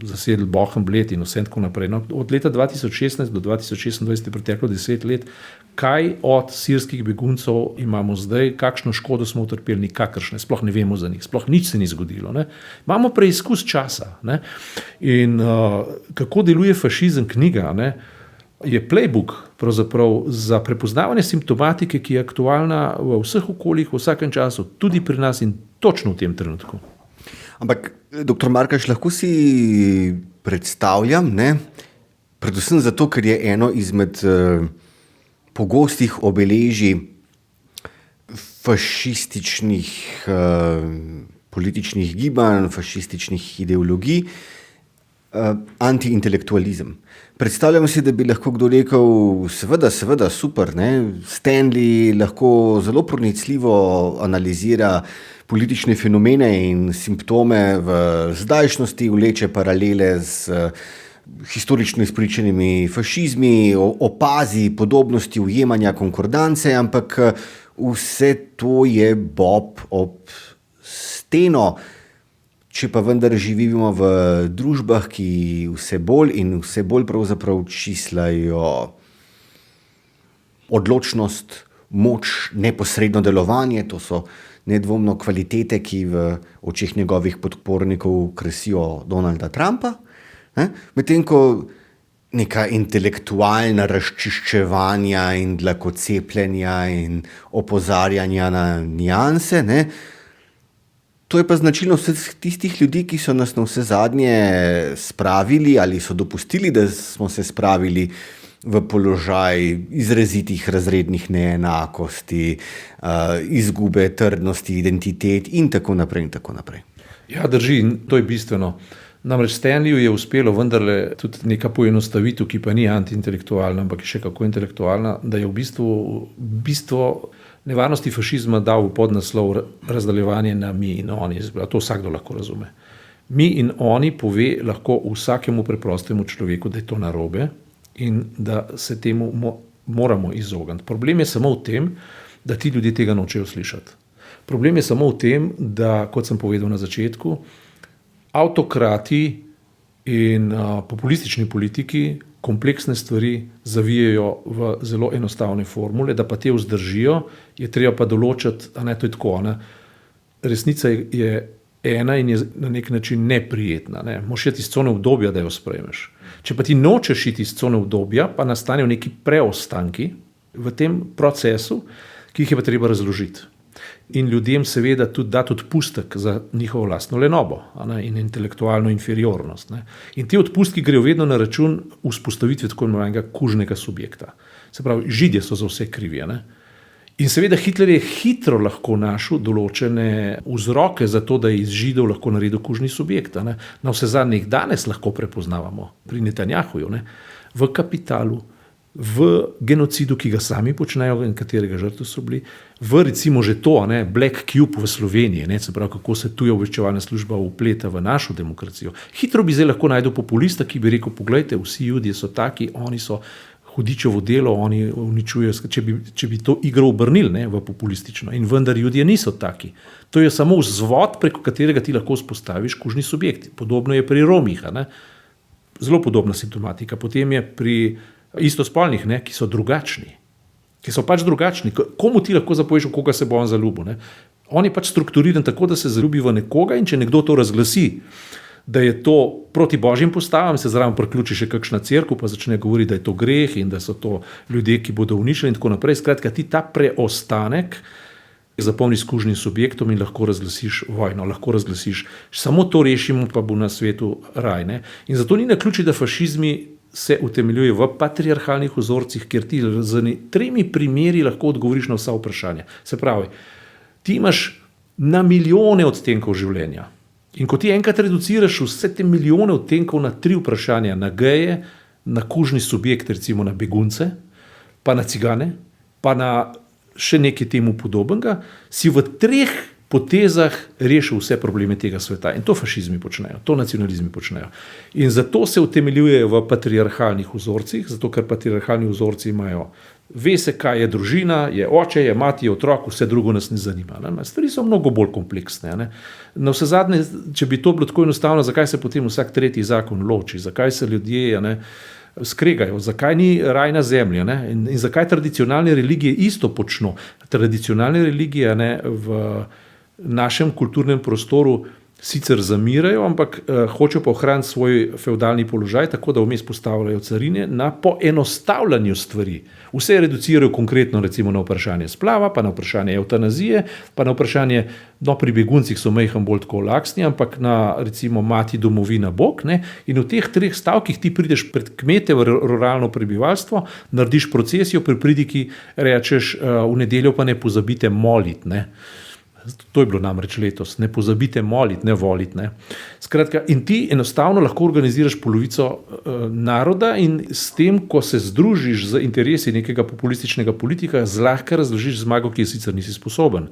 zasedli Bohem, Bled in vse tako naprej. No, od leta 2016 do 2026 je preteklo 10 let. Kaj od sirskih beguncev imamo zdaj, kakšno škodo smo utrpeli, nikakršne, sploh ne vemo za njih, sploh nič se ni zgodilo. Ne. Imamo preizkus časa. Ne. In kako deluje fašizem, knjiga, ne, je playbook pravzaprav za prepoznavanje simptomatike, ki je aktualna v vseh okoljih, v vsakem času, tudi pri nas in točno v tem trenutku. Ampak, doktor Markaš, lahko si predstavljam, ne? Predvsem zato, ker je eno izmed pogostih obeležij fašističnih političnih gibanj, fašističnih ideologij, antiintelektualizem. Predstavljam si, da bi lahko kdo rekel, seveda, super, ne? Stanley lahko zelo pronicljivo analizira politične fenomene in simptome v zdajšnjosti, vleče paralele z historično izpričanimi fašizmi, opazi podobnosti ujemanja konkordance, ampak vse to je bob ob steno. Če pa vendar živimo v družbah, ki vse bolj pravzaprav čislajo odločnost, moč, neposredno delovanje, to so nedvomno kvalitete, ki v očeh njegovih podpornikov krasijo Donalda Trumpa, medtem ko neka intelektualna razčiščevanja in dlakocepljenja in opozarjanja na nianse, ne? To je pa značilnost vseh tistih ljudi, ki so nas na vse zadnje spravili ali so dopustili, da smo se spravili v položaj izrazitih razrednih neenakosti, izgube trdnosti, identitet in tako naprej. Ja, drži, in to je bistveno. Namreč Stanleyju je uspelo vendarle tudi neka poenostavitev, ki pa ni antiintelektualna, ampak je še kako intelektualna, da je v bistvu nevarnosti fašizma dal v podnaslov razdaljevanje na mi in oni. To vsakdo lahko razume. Mi in oni pove lahko vsakemu preprostemu človeku, da je to narobe in da se temu moramo izogniti. Problem je samo v tem, da ti ljudje tega nočejo slišati. Problem je samo v tem, da, kot sem povedal na začetku, avtokrati in populistični politiki kompleksne stvari zavijajo v zelo enostavne formule, da pa te vzdržijo, je treba pa določiti, to je tako, resnica je ena in je na nek način neprijetna. Moraš iti iz cone obdobja, da jo sprejmeš. Če pa ti nočeš iti iz cone obdobja, pa nastanejo neki preostanki v tem procesu, ki jih je pa treba razložiti. In ljudem seveda tudi dati odpustek za njihovo lastno lenobo in intelektualno inferiornost. In ti odpustki grejo vedno na račun vzpostavitve tako imenovanega kužnega subjekta. Se pravi, Židje so za vse krivi. In seveda Hitler je hitro lahko našel določene vzroke za to, da je iz Židov lahko naredil kužni subjekt. Na vse zadnje jih danes lahko prepoznavamo pri Netanjahuju, v kapitalu, v genocidu, ki ga sami počnejo in katerega žrtve so bili, v recimo že to, Black Cube v Sloveniji, se pravi, kako se tuja obveščevalna služba vpleta v našo demokracijo. Hitro bi zdaj lahko najdel populista, ki bi rekel, poglejte, vsi Judje so taki, oni so hudičevo delo, oni uničujejo, če bi to igro obrnili v populistično. In vendar Judje niso taki. To je samo vzvod, preko katerega ti lahko vzpostaviš kužni subjekt. Podobno je pri Romih, zelo podobna simptomatika. Potem je pri istospolnih, ki so drugačni. Ki so pač drugačni. Komu ti lahko zapoješ, v koga se bo on zaljubil? On je pač strukturiran tako, da se zaljubi v nekoga in če nekdo to razglasi, da je to proti božjim postavam, se zraven priključi še kakšna cerkev, pa začne govoriti, da je to greh in da so to ljudje, ki bodo uničeni in tako naprej. Skratka, ti ta preostanek zapolniš s kužnim subjektom in lahko razglasiš vojno, lahko razglasiš. Samo to rešimo, pa bo na svetu raj. In zato ni naključje, da fašizmi se utemeljuje v patriarhalnih vzorcih, kjer ti z 3 primeri lahko odgovoriš na vsa vprašanja. Se pravi, ti imaš na milijone odtenkov življenja. In ko ti enkrat reduciraš vse te milijone odtenkov na 3 vprašanja, na geje, na kužni subjekt, recimo na begunce, pa na cigane, pa na še nekaj temu podobnega, si v 3 potezah rešil vse probleme tega sveta. In to fašizmi počnejo, to nacionalizmi počnejo. In zato se utemeljujejo v patriarhalnih vzorcih, zato ker patriarhalni vzorci imajo, ve se, kaj je družina, je oče, je mati, je otrok, vse drugo nas ne zanima. Stvari so mnogo bolj kompleksne. Na vse zadnje, če bi to bilo tako enostavno, zakaj se potem vsak 3. zakon loči, zakaj se ljudje skregajo, zakaj ni raj na zemlji, in zakaj tradicionalne religije isto počno. Tradicionalne religije v našem kulturnem prostoru sicer zamirajo, ampak hočejo pa ohraniti svoj fevdalni položaj, tako da vmes postavljajo carine na poenostavljanju stvari. Vse reducirajo konkretno recimo na vprašanje splava, pa na vprašanje evtanazije, pa na vprašanje, pri beguncih so majhen bolj tako laksni, ampak na recimo mati domovina Bog, ne? In v teh 3 stavkih ti prideš pred kmete v ruralno prebivalstvo, narediš procesijo, pri pridiki rečeš, v nedeljo pa ne pozabite moliti, ne? To je bilo namreč letos, ne pozabite moliti, ne voliti. Ne. Skratka, in ti enostavno lahko organiziraš polovico naroda in s tem, ko se združiš z interesi nekega populističnega politika, zlahka razložiš zmago, ki je sicer nisi sposoben.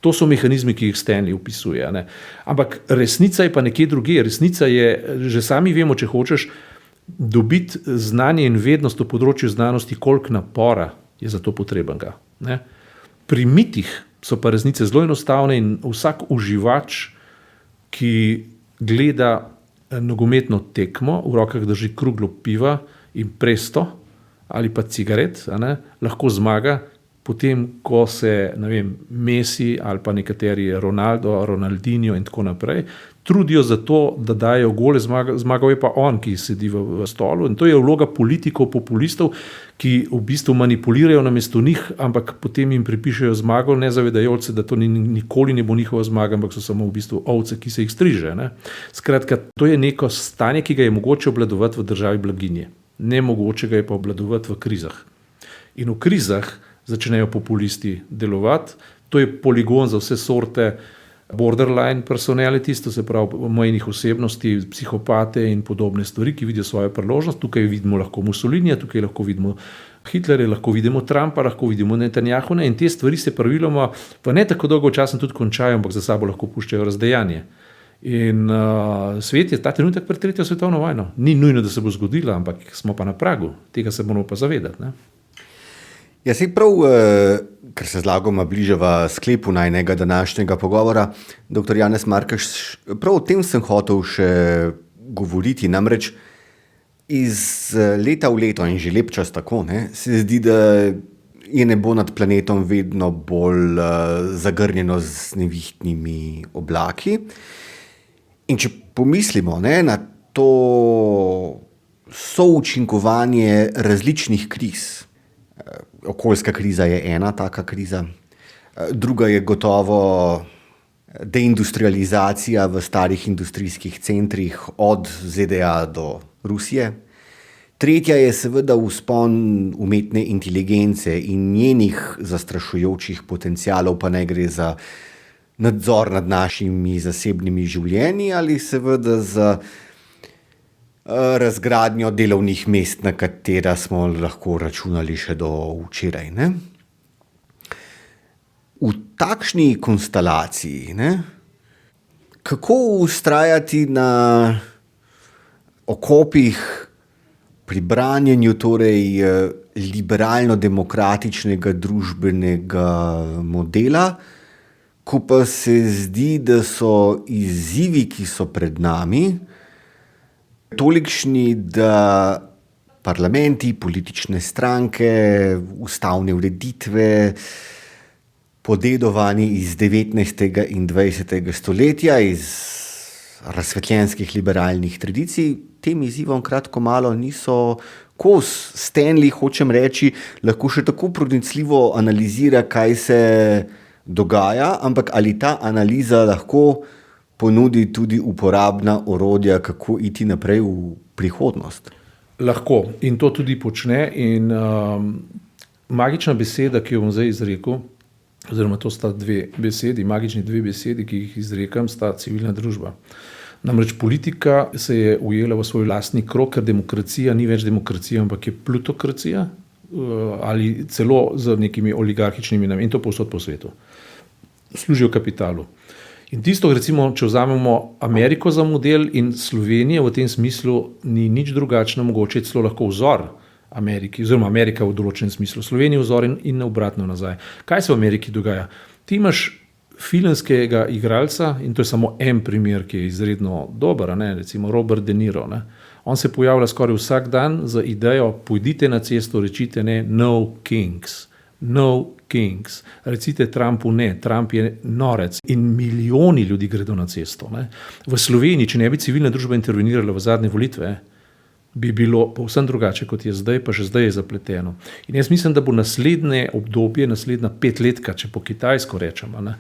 To so mehanizmi, ki jih Stanley opisuje. Ne. Ampak resnica je pa nekje drugje. Resnica je, že sami vemo, če hočeš dobiti znanje in vednost v področju znanosti, koliko napora je za to potrebenega. Ne. Pri mitih so pa resnice zelo enostavne in vsak uživač, ki gleda nogometno tekmo, v rokah drži kruglo piva in presto ali pa cigaret, lahko zmaga, potem ko se, ne vem, Messi ali pa nekateri Ronaldo, Ronaldinho in tako naprej, trudijo za to, da dajo gole, zmagal je pa on, ki sedi v stolu. In to je vloga politikov, populistov, ki v bistvu manipulirajo namesto njih, ampak potem jim pripišejo zmago, ne zavedajoč se, da to nikoli ne bo njihova zmaga, ampak so samo v bistvu ovce, ki se jih striže. Ne? Skratka, to je neko stanje, ki ga je mogoče obvladovati v državi blaginje. Nemogoče ga je pa obvladovati v krizah. In v krizah začnejo populisti delovati. To je poligon za vse sorte borderline personalities, to se pravi mejnih osebnosti, psihopate in podobne stvari, ki vidijo svojo priložnost. Tukaj vidimo lahko Mussolinija, tukaj lahko vidimo Hitlerja, lahko vidimo Trumpa, lahko vidimo Netanyahuna in te stvari se praviloma pa ne tako dolgo časa tudi končajo, ampak za sabo lahko puščajo razdejanje. In svet je ta trenutek pred 3. svetovno vojno. Ni nujno, da se bo zgodila, ampak smo pa na pragu. Tega se moramo pa zavedati. Ne? Ja, sej prav, ker se zlagoma bližava sklepu najnega današnjega pogovora, dr. Janez Markeš, prav o tem sem hotel še govoriti, namreč iz leta v leto in že lep čas tako, ne, se zdi, da je nebo nad planetom vedno bolj zagrnjeno z nevihtnimi oblaki. In če pomislimo, ne, na to součinkovanje različnih kriz, okoljska kriza je ena taka kriza, druga je gotovo deindustrializacija v starih industrijskih centrih od ZDA do Rusije. Tretja je seveda vzpon umetne inteligence in njenih zastrašujočih potencialov, pa ne gre za nadzor nad našimi zasebnimi življenji ali seveda za razgradnjo delovnih mest, na katera smo lahko računali še do včeraj. Ne? V takšni konstelaciji, ne, kako vztrajati na okopih pri branjenju torej liberalno-demokratičnega družbenega modela, ko pa se zdi, da so izzivi, ki so pred nami, tolikšni, da parlamenti, politične stranke, ustavne ureditve, podedovani iz 19. in 20. stoletja, iz razsvetljenskih liberalnih tradicij, tem izzivom kratko malo niso kos. Stanley, hočem reči, lahko še tako pronicljivo analizira, kaj se dogaja, ampak ali ta analiza lahko ponudi tudi uporabna orodja, kako iti naprej v prihodnost? Lahko in to tudi počne. In magična beseda, ki jo bom zdaj izrekel, oziroma to sta magični dve besedi, ki jih izrekam, sta civilna družba. Namreč politika se je ujela v svoj lastni krog, ker demokracija ni več demokracija, ampak je plutokracija ali celo z nekimi oligarhičnimi nameni, in to povsod po svetu. Služijo kapitalu. In tisto, recimo, če vzamemo Ameriko za model in Slovenija v tem smislu ni nič drugačno, mogoče celo lahko vzor Ameriki, oziroma Amerika v določenem smislu, Slovenija vzor in obratno nazaj. Kaj se v Ameriki dogaja? Ti imaš filmskega igralca, in to je samo en primer, ki je izredno dober, ne? Recimo Robert De Niro. Ne? On se pojavlja skoraj vsak dan z idejo, pojdite na cesto, rečite ne, no kings, No kings. Recite Trumpu ne, Trump je norec in milijoni ljudi gredo na cesto. Ne. V Sloveniji, če ne bi civilna družba intervenirala v zadnje volitve, bi bilo povsem drugače, kot je zdaj, pa že zdaj je zapleteno. In jaz mislim, da bo naslednje obdobje, naslednja 5 letka, če po kitajsko rečemo, ne,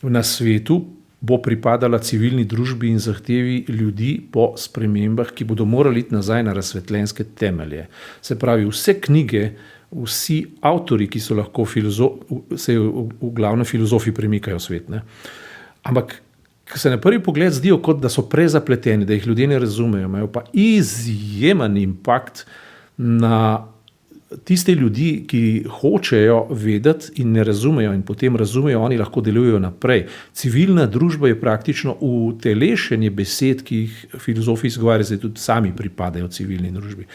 na svetu bo pripadala civilni družbi in zahtevi ljudi po spremembah, ki bodo morali iti nazaj na razsvetljenske temelje. Se pravi, vse knjige, vsi avtori, ki so lahko se v glavnem filozofi premikajo svet. Ne? Ampak se na prvi pogled zdijo, kot da so prezapleteni, da jih ljudje ne razumejo, imajo pa izjemen impakt na tiste ljudi, ki hočejo vedeti in ne razumejo in potem razumejo, oni lahko delujejo naprej. Civilna družba je praktično utelešenje besed, ki jih filozofi izgovarjajo, zdaj tudi sami pripadajo civilni družbi.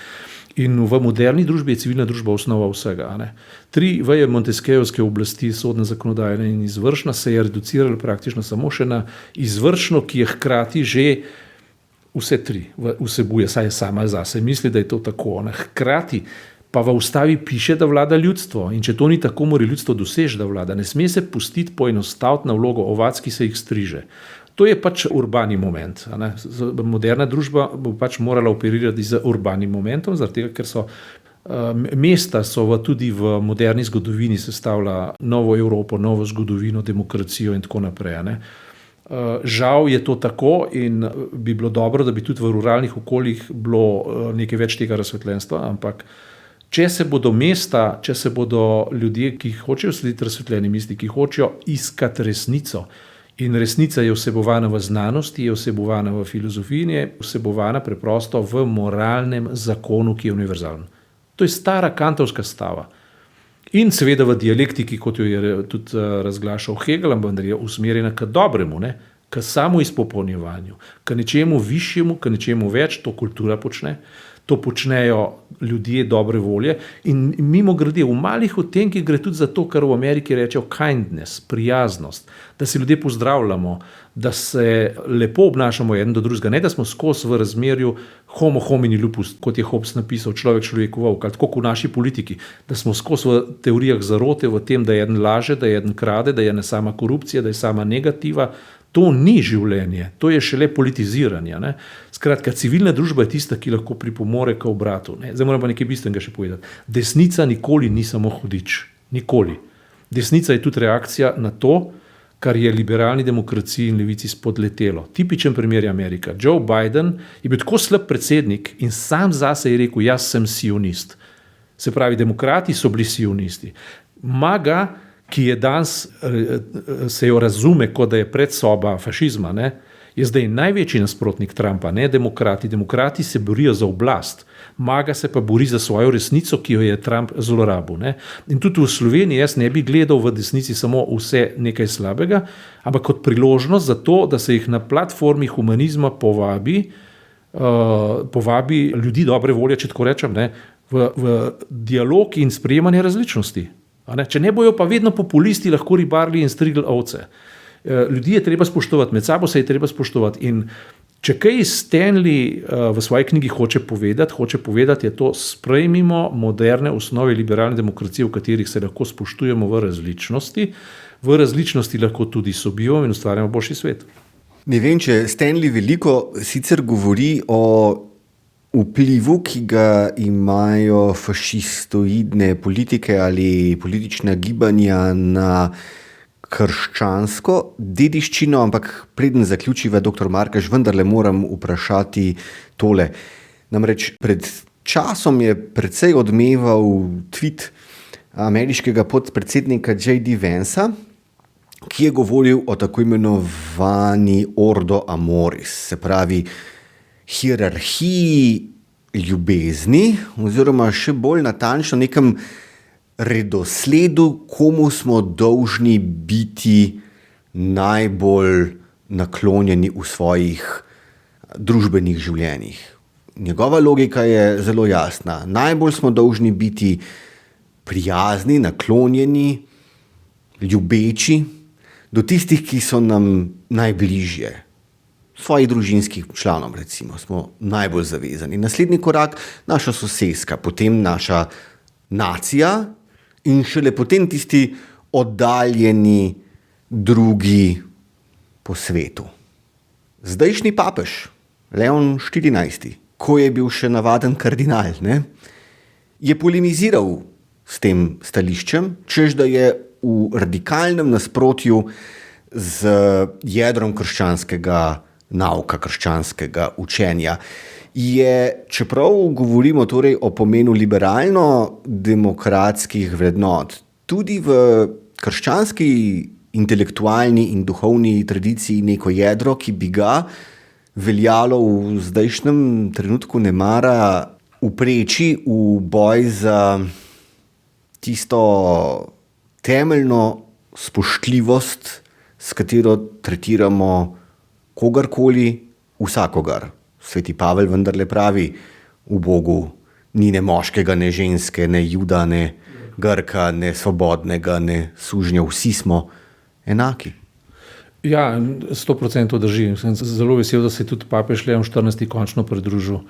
In v moderni družbi je civilna družba osnova vsega. Ne? 3 veje Montesquieuovske oblasti, sodna, zakonodajna in izvršna, se je reducirala praktično samo še na izvršno, ki je hkrati že vse 3 vsebuje, saj je sama zase misli, da je to tako. Ne? Hkrati pa v ustavi piše, da vlada ljudstvo in če to ni tako, mora ljudstvo doseči, da vlada. Ne sme se pustiti poenostaviti na vlogo ovac, ki se jih striže. To je pač urbani moment. Ne? Moderna družba bo pač morala operirati z urbanim momentom, zaradi tega, ker so mesta tudi v moderni zgodovini sestavlja novo Evropo, novo zgodovino, demokracijo in tako naprej. Ne? Žal je to tako in bi bilo dobro, da bi tudi v ruralnih okoljih bilo nekaj več tega razsvetljenstva, ampak če se bodo mesta, če se bodo ljudje, ki hočejo slediti razsvetljeni misli, ki hočejo iskati resnico, in resnica je vsebovana v znanosti, je vsebovana v filozofiji, je vsebovana preprosto v moralnem zakonu, ki je univerzalen. To je stara kantovska stava. In seveda v dialektiki, kot jo je tudi razglašal Hegel, vendar je usmerjena k dobremu, ne? K samoizpopolnjevanju, k nečemu višjemu, k nečemu več, to kultura počne. To počnejo ljudje dobre volje in mimogrede v malih odtenkih gre tudi za to, kar v Ameriki rečejo kindness, prijaznost, da se ljudje pozdravljamo, da se lepo obnašamo eden do drugega, ne da smo skozi v razmerju homo homini lupus, kot je Hobbes napisal, človek človeku volk, ali tako kot v naši politiki, da smo skozi v teorijah zarote v tem, da eden laže, da eden krade, da je ena sama korupcija, da je sama negativa. To ni življenje, to je šele politiziranje. Ne? Skratka, civilna družba je tista, ki lahko pripomore k obratu. Ne? Zdaj moram pa nekaj bistvenega še povedati. Desnica nikoli ni samo hudič. Nikoli. Desnica je tudi reakcija na to, kar je liberalni demokraciji in levici spodletelo. Tipičen primer je Amerika. Joe Biden je bil tako slab predsednik in sam zase je rekel, jaz sem sionist. Se pravi, demokrati so bili sionisti. MAGA, ki je danes, se jo razume, kot da je predsoba fašizma, ne, je zdaj največji nasprotnik Trumpa, ne demokrati. Demokrati se borijo za oblast, MAGA se pa bori za svojo resnico, ki jo je Trump zlorabil. Ne. In tudi v Sloveniji jaz ne bi gledal v desnici samo vse nekaj slabega, ampak kot priložnost za to, da se jih na platformi humanizma povabi ljudi dobre volje, če tako rečem, ne, v dialog in sprejemanje različnosti. Če ne bojo pa vedno populisti lahko ribarili in strigli ovce. Ljudi je treba spoštovati, med sabo se je treba spoštovati. In če kaj Stanley v svoji knjigi hoče povedati je to, sprejmimo moderne osnove liberalne demokracije, v katerih se lahko spoštujemo v različnosti. V različnosti lahko tudi sobivamo in ustvarjamo boljši svet. Ne vem, če Stanley veliko sicer govori o vplivu, ki ga imajo fašistoidne politike ali politična gibanja na krščansko dediščino, ampak preden zaključiva dr. Markež, vendarle moram vprašati tole. Namreč pred časom je precej odmeval tweet ameriškega podpredsednika J.D. Vansa, ki je govoril o tako imenovani ordo amoris, se pravi hierarhiji ljubezni, oziroma še bolj natančno nekem redosledu, komu smo dolžni biti najbolj naklonjeni v svojih družbenih življenjih. Njegova logika je zelo jasna. Najbolj smo dolžni biti prijazni, naklonjeni, ljubeči do tistih, ki so nam najbližje. Svojih družinskih članov, recimo, smo najbolj zavezani. Naslednji korak, naša soseska, potem naša nacija in šele potem tisti oddaljeni drugi po svetu. Zdajšnji papež, Leon XIV., ko je bil še navaden kardinal, je polemiziral s tem stališčem, čež da je v radikalnem nasprotju z jedrom krščanskega nauka, krščanskega učenja. Čeprav govorimo torej o pomenu liberalno-demokratskih vrednot, tudi v krščanski intelektualni in duhovni tradiciji neko jedro, ki bi ga veljalo v zdajšnjem trenutku nemara upreči v boj za tisto temeljno spoštljivost, s katero tretiramo kogarkoli, vsakogar. Sveti Pavel vendarle pravi, v Bogu ni ne moškega, ne ženske, ne Juda, ne Grka, ne svobodnega, ne sužnja, vsi smo enaki. Ja, 100% drži. Sem zelo vesel, da se je tudi papež Leon XIV. Končno pridružil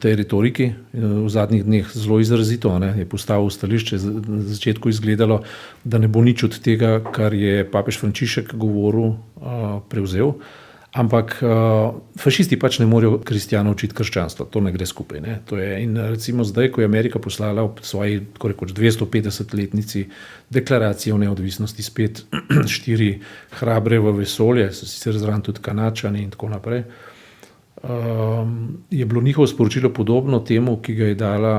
tej retoriki. V zadnjih dneh zelo izrazito je postavil stališče. Na začetku izgledalo, da ne bo nič od tega, kar je papež Frančišek govoril, prevzel. Ampak fašisti pač ne morejo kristjanov učiti krščanstva. To ne gre skupaj. In recimo zdaj, ko je Amerika poslala ob svoji 250-letnici deklaracije o neodvisnosti spet 4 hrabre v vesolje, so sicer zraven tudi Kanačani in tako naprej, je bilo njihovo sporočilo podobno temu, ki ga je dala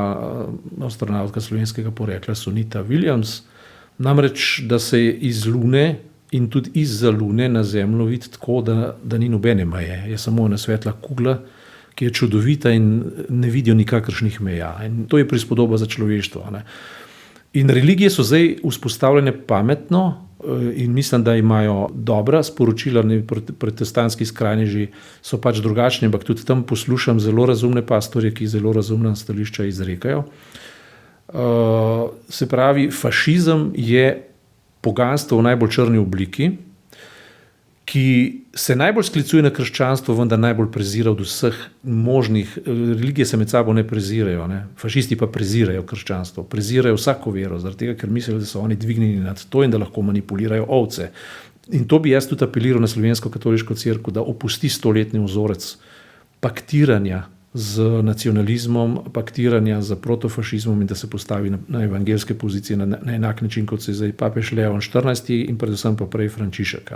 astronavtka slovenskega porekla Sunita Williams, namreč, da se je iz Lune in tudi izza Lune na Zemljo vidi tako, da ni nobene meje. Je samo ena svetla kugla, ki je čudovita in ne vidijo nikakršnih meja. In to je prispodoba za človeštvo. In religije so zdaj vzpostavljene pametno in mislim, da imajo dobra sporočila. Protestantski skrajneži so pač drugačni, ampak tudi tam poslušam zelo razumne pastorje, ki zelo razumna stališča izrekajo. Se pravi, fašizem je poganstvo v najbolj črni obliki, ki se najbolj sklicuje na krščanstvo, vendar najbolj prezira od vseh možnih. Religije se med sabo ne prezirajo, fašisti pa prezirajo krščanstvo, prezirajo vsako vero, zaradi tega, ker mislijo, da so oni dvignjeni nad to in da lahko manipulirajo ovce. In to bi jaz tudi apeliral na Slovensko katoliško cerkev, da opusti 100-letni vzorec paktiranja z nacionalizmom, paktiranja z protofašizmom in da se postavi na evangeljske pozicije na enak način, kot se je zdaj papež Leon XIV. In predvsem pa prej Frančišek.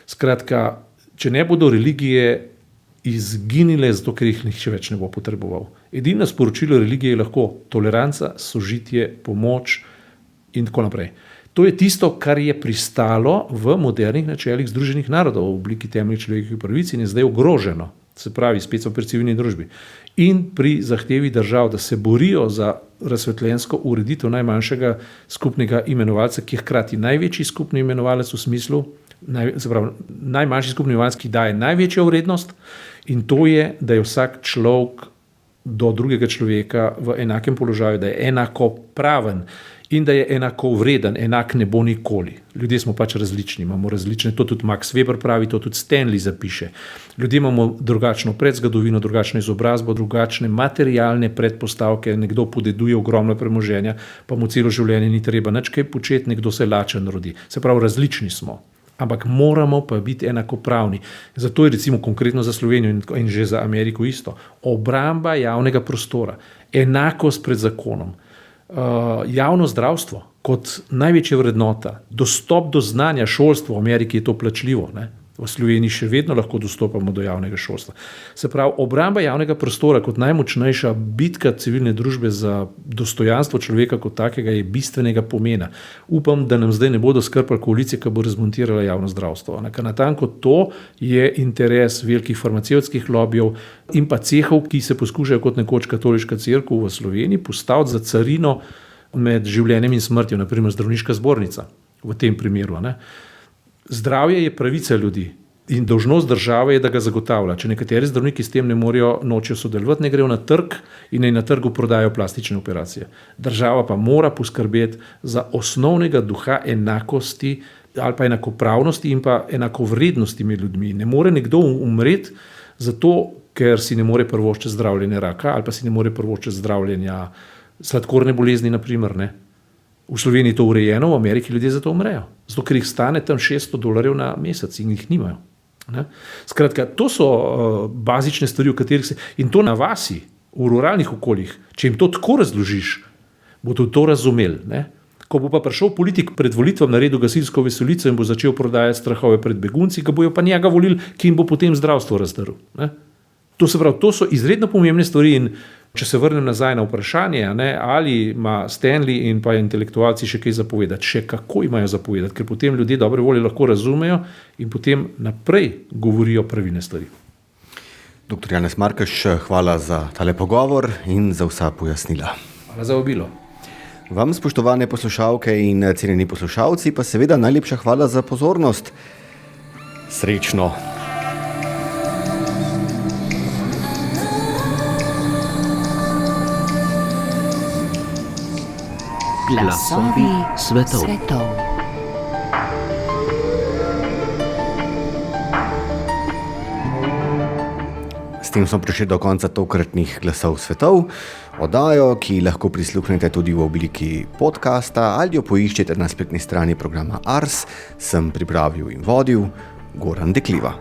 Skratka, če ne bodo religije izginile, zato ker jih nihče več ne bo potreboval. Edino sporočilo religije je lahko toleranca, sožitje, pomoč in tako naprej. To je tisto, kar je pristalo v modernih načelih Združenih narodov v obliki temeljnih človekovih pravic in je zdaj ogroženo. Se pravi, spet so pri civilni družbi. In pri zahtevi držav, da se borijo za razsvetljensko ureditev najmanjšega skupnega imenovalca, ki je hkrati največji skupni imenovalec v smislu, najmanjši skupni imenovalec, ki daje največjo vrednost, in to je, da je vsak človek do drugega človeka v enakem položaju, da je enakopraven in da je enako vreden, enak ne bo nikoli. Ljudje smo pač različni, imamo različne, to tudi Max Weber pravi, to tudi Stanley zapiše. Ljudje imamo drugačno predzgodovino, drugačno izobrazbo, drugačne materialne predpostavke, nekdo podeduje ogromno premoženja, pa mu celo življenje ni treba nič kaj početi, nekdo se lačen rodi. Se pravi, različni smo. Ampak moramo pa biti enakopravni. Zato je recimo konkretno za Slovenijo in že za Ameriko isto. Obramba javnega prostora, enakost pred zakonom, javno zdravstvo kot največja vrednota, dostop do znanja, šolstvo, v Ameriki je to plačljivo, v Sloveniji še vedno lahko dostopamo do javnega šolstva. Se pravi, obramba javnega prostora kot najmočnejša bitka civilne družbe za dostojanstvo človeka kot takega je bistvenega pomena. Upam, da nam zdaj ne bodo skrpali koalicije, ki bo razmontirala javno zdravstvo. Natanko to je interes velikih farmacevtskih lobijev in pa cehov, ki se poskušajo kot nekoč katoliška cerkev v Sloveniji postaviti za carino med življenjem in smrtjo, naprimer zdravniška zbornica v tem primeru. Zdravje je pravica ljudi in dolžnost države je, da ga zagotavlja. Če nekateri zdravniki s tem ne morejo, nočejo sodelovati, ne grejo na trg in naj na trgu prodajo plastične operacije. Država pa mora poskrbeti za osnovnega duha enakosti ali pa enakopravnosti in pa enakovrednosti med ljudmi. Ne more nekdo umreti zato, ker si ne more privoščiti zdravljenja raka ali pa si ne more privoščiti zdravljenja sladkorne bolezni, naprimer, V Sloveniji je to urejeno, v Ameriki ljudje za to umrejo. Zato, ker jih stane tam $600 na mesec in jih nimajo. Ne? Skratka, to so bazične stvari, v katerih se. In to na vasi, v ruralnih okoljih, če jim to tako razložiš, bodo to razumeli. Ne? Ko bo pa prišel politik pred volitvam, naredil gasilsko veselico in bo začel prodajati strahove pred begunci, ga bojo pa njega volili, ki jim bo potem zdravstvo razdaril. Ne? To se pravi, to so izredno pomembne stvari in če se vrnem nazaj na vprašanje, ne, ali ima Stanley in pa intelektualci še kaj zapovedati, še kako imajo zapovedati, ker potem ljudje dobre volje lahko razumejo in potem naprej govorijo pravilne stvari. Dr. Janez Markeš, hvala za tale pogovor in za vsa pojasnila. Hvala za vabilo. Vam, spoštovane poslušalke in cenjeni poslušalci, pa seveda najlepša hvala za pozornost. Srečno! Glasovi svetov. S tem smo prišli do konca tokratnih Glasov svetov, oddajo, ki lahko prisluhnete tudi v obliki podcasta ali jo poiščete na spletni strani programa Ars, sem pripravil in vodil Goran Dekliva.